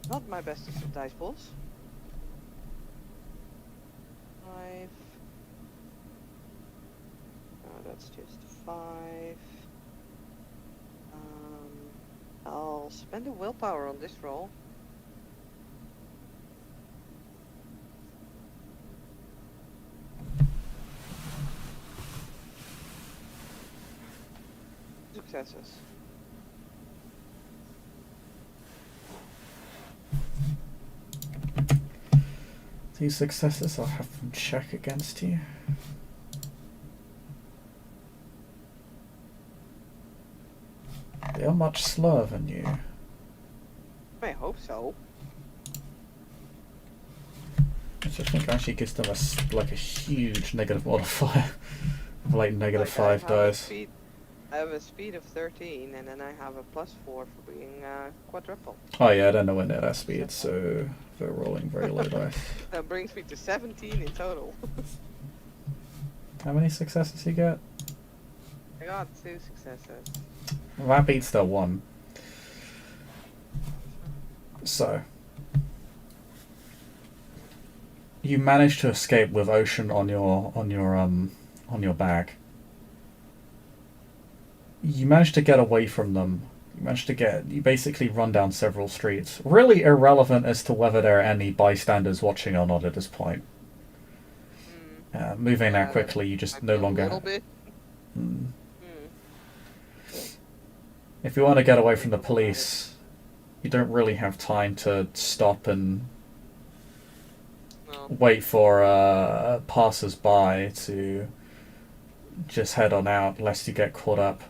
not my bestest of dice balls. 5. No, that's just 5. I'll spend a willpower on this roll. Successes. These successes, I'll have them check against you. They are much slower than you. I hope so. I just think actually gives them a huge negative modifier, like negative 5 dice. I have a speed of 13, and then I have a +4 for being quadruple. Oh yeah, I don't know when they're that speed, so they're rolling very low dice. That brings me to 17 in total. How many successes you get? I got 2 successes. Well, that beats their 1. So you managed to escape with Ocean on your back. You managed to get away from them. You basically run down several streets. Really irrelevant as to whether there are any bystanders watching or not at this point. Moving that quickly, you just no longer. A little bit. If you want to get away from the police, you don't really have time to stop and wait for passers-by to just head on out, lest you get caught up.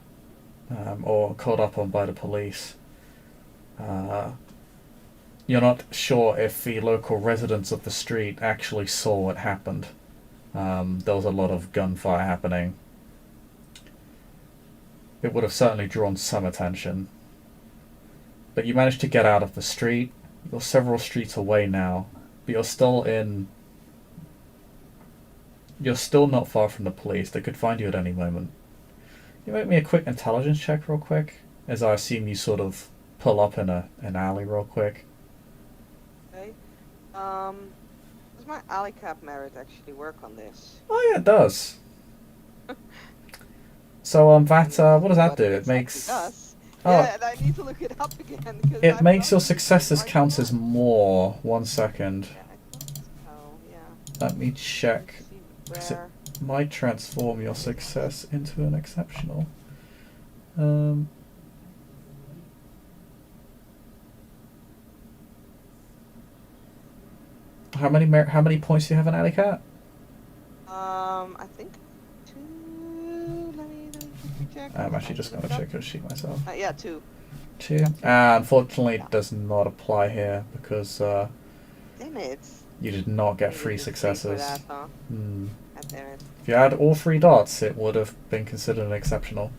Or caught up on by the police. You're not sure if the local residents of the street actually saw what happened. There was a lot of gunfire happening. It would have certainly drawn some attention. But you managed to get out of the street. You're several streets away now, but you're still not far from the police. They could find you at any moment. You make me a quick intelligence check real quick, as I assume you sort of pull up in an alley real quick. Okay. Does my Alycat merit actually work on this? Oh yeah, it does. So what does that do? It makes. Does. Oh, yeah, and I need to look it up again. it makes your successes count as more. 1 second. Yeah, I thought so. Yeah. Let me check. Let's see where. Might transform your success into an exceptional. How many points do you have in Alycat? I think 2. Let me quickly check. I'm actually just gonna check your sheet myself. Yeah, 2. 2. Unfortunately, it does not apply here because Damn it. you did not get Maybe 3 just wait for successes. that, huh? Hmm. God damn it. If you had all 3 dots, it would have been considered an exceptional.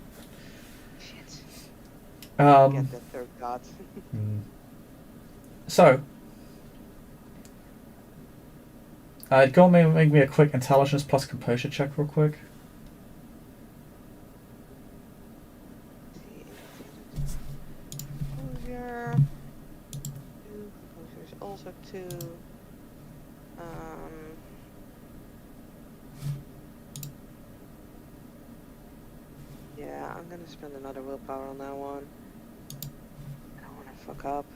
Shit. Um, Get the third dot. So, go on, make me a quick intelligence plus composure check real quick. Composure. 2. Composure is also 2. Yeah, I'm gonna spend another willpower on that one. I don't wanna fuck up.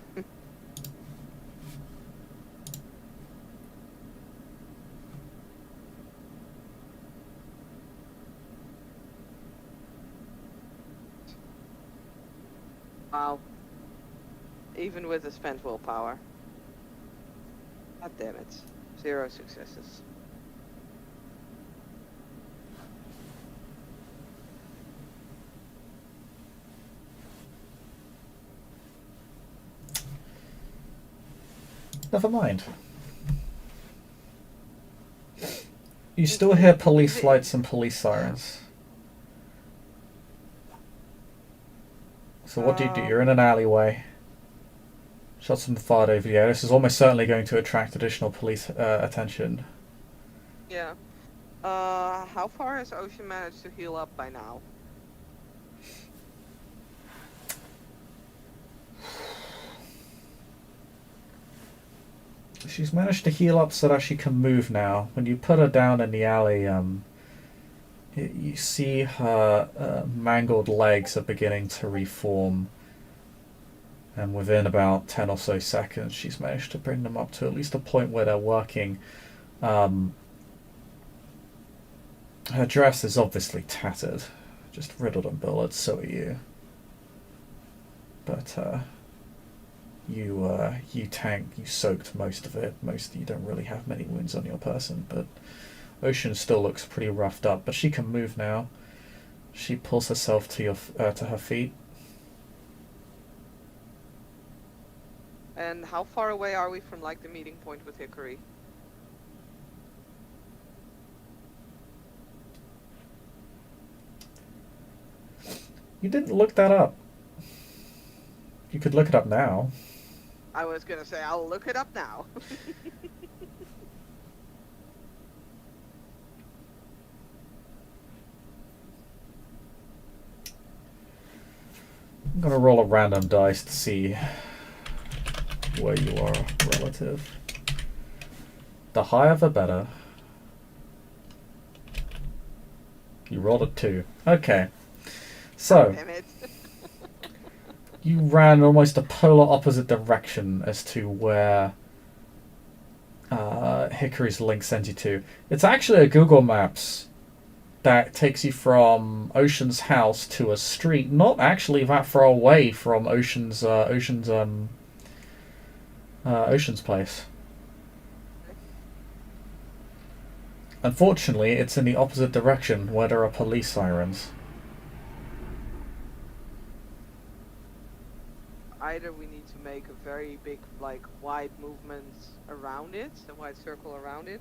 Wow. Even with the spent willpower. God damn it. 0 successes. Never mind. You still hear police lights and police sirens. So what do? You're in an alleyway. Shots from fired over the air. This is almost certainly going to attract additional police attention. Yeah. How far has Ocean managed to heal up by now? She's managed to heal up so that she can move now. When you put her down in the alley, you see her mangled legs are beginning to reform. And within about 10 or so seconds, she's managed to bring them up to at least a point where they're working. Her dress is obviously tattered, just riddled and bullets, so are you. But you soaked most of it. You don't really have many wounds on your person, but Ocean still looks pretty roughed up. But she can move now. She pulls herself to her feet. And how far away are we from like the meeting point with Hickory? You didn't look that up. You could look it up now. I was gonna say, I'll look it up now. I'm gonna roll a random dice to see where you are relative. The higher the better. You rolled a 2. Okay. So, Damn it. you ran almost a polar opposite direction as to where Hickory's link sent you to. It's actually a Google Maps that takes you from Ocean's house to a street not actually that far away from Ocean's place. Unfortunately, it's in the opposite direction where there are police sirens. Either we need to make a very big, like, wide movement around it, a wide circle around it,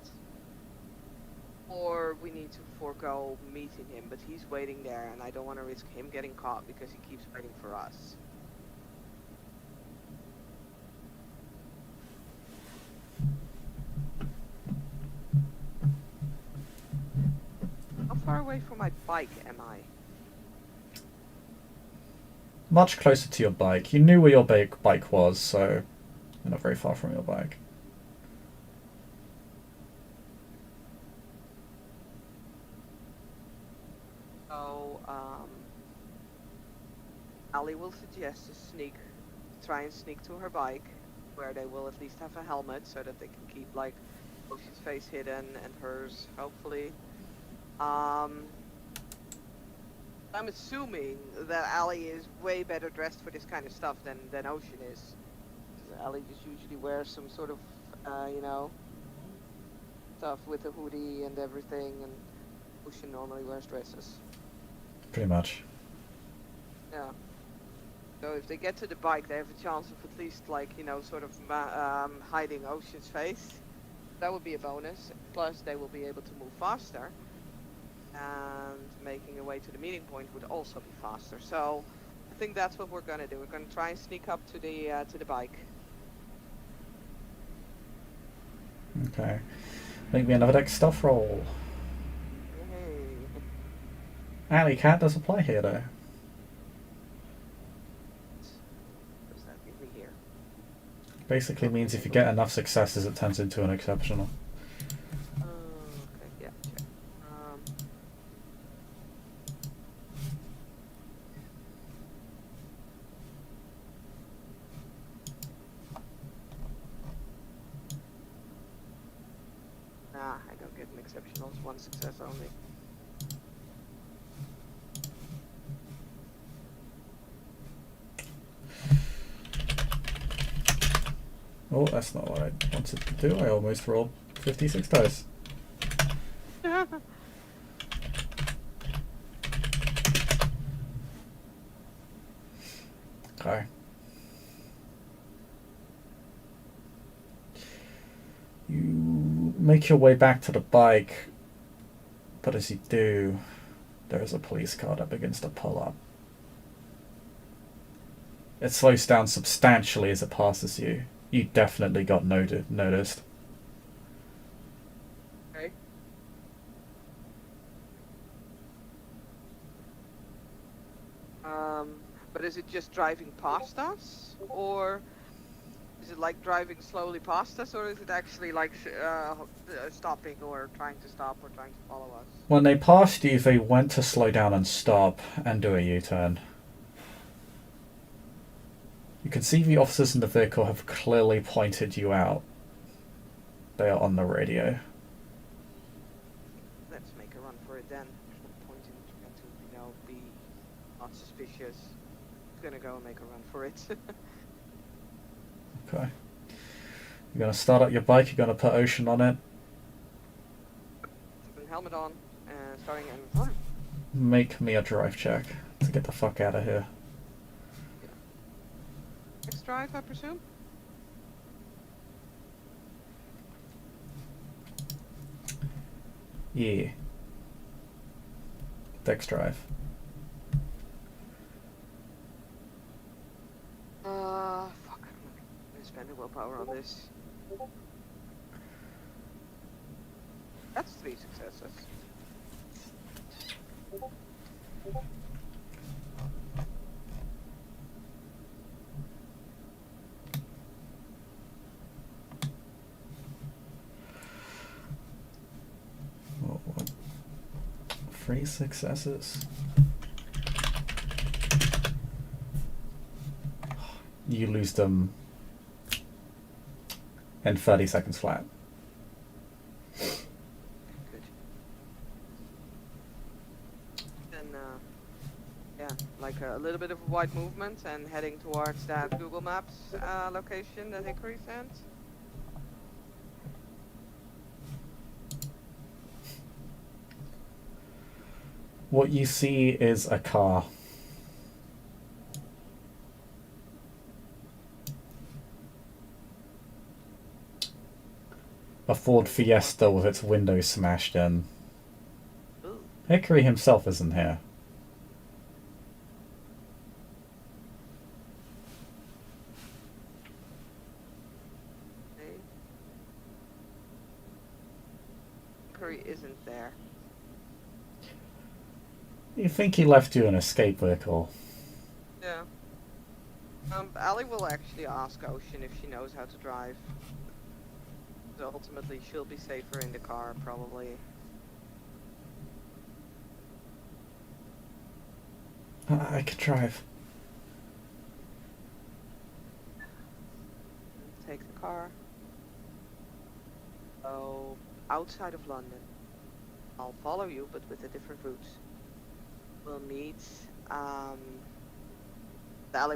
or we need to forego meeting him, but he's waiting there, and I don't want to risk him getting caught because he keeps waiting for us. How far away from my bike am I? Much closer to your bike. You knew where your bike was, so you're not very far from your bike. So, Ali will suggest to try and sneak to her bike, where they will at least have a helmet so that they can keep like Ocean's face hidden and hers, hopefully. I'm assuming that Ali is way better dressed for this kind of stuff than Ocean is. Ali just usually wears some sort of, stuff with a hoodie and everything, and Ocean normally wears dresses. Pretty much. Yeah. So if they get to the bike, they have a chance of at least, like, sort of hiding Ocean's face. That would be a bonus. Plus, they will be able to move faster. And making a way to the meeting point would also be faster. So I think that's what we're gonna do. We're gonna try and sneak up to the bike. Okay. Make me another dex stuff roll. Hey. Alycat does apply here, though. What does that give me here? Basically means if you get enough successes, it turns into an exceptional. Okay, yeah, check. Nah, I don't get an exceptional. It's 1 success only. Oh, that's not what I wanted to do. I almost rolled 56 dice. Okay. You make your way back to the bike, but as you do, there is a police car that begins to pull up. It slows down substantially as it passes you. You definitely got noticed. Okay. But is it just driving past us, or is it like driving slowly past us, or is it actually like stopping or trying to stop or trying to follow us? When they passed you, they went to slow down and stop and do a U-turn. You can see the officers in the vehicle have clearly pointed you out. They are on the radio. Let's make a run for it then. There's no point in trying to, be not suspicious. Gonna go and make a run for it. Okay. You're going to start up your bike, you're going to put Ocean on it. Helmet on, and starting and run. Make me a drive check to get the fuck out of here. Next drive, I presume? Yeah. Dex drive. Fuck. I'm gonna spend the willpower on this. That's 3 successes. What? 3 successes. You lose them in 30 seconds flat. Good. Then, yeah, like a little bit of wide movement and heading towards that Google Maps location that Hickory sent. What you see is a car. A Ford Fiesta with its windows smashed in. Ooh. Hickory himself isn't here. Okay. Hickory isn't there. You think he left you an escape vehicle? Yeah. Allie will actually ask Ocean if she knows how to drive. So ultimately, she'll be safer in the car, probably. I could drive. Take the car. So, outside of London. I'll follow you, but with a different route. We'll meet. Allie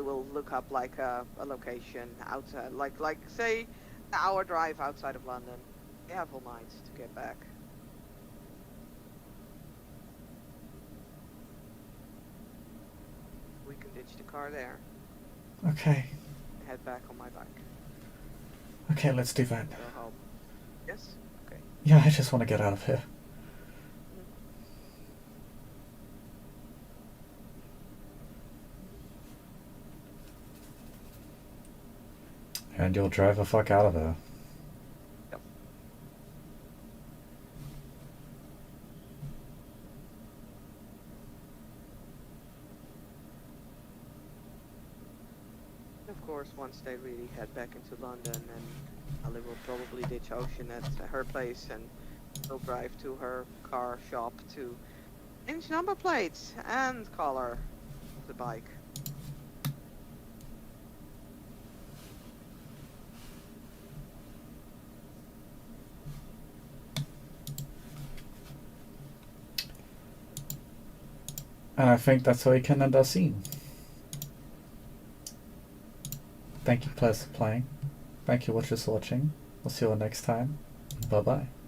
will look up like a location outside, like say, an hour drive outside of London. They have all night to get back. We can ditch the car there. Okay. And head back on my bike. Okay, let's do that. Go home. Yes? Okay. Yeah, I just want to get out of here. And you'll drive the fuck out of there. Yep. Of course, once they really head back into London, and Ali will probably ditch Ocean at her place, and will drive to her car shop to change number plates and color of the bike. And I think that's how we can end our scene. Thank you, players, for playing. Thank you for watching. We'll see you next time. Bye bye.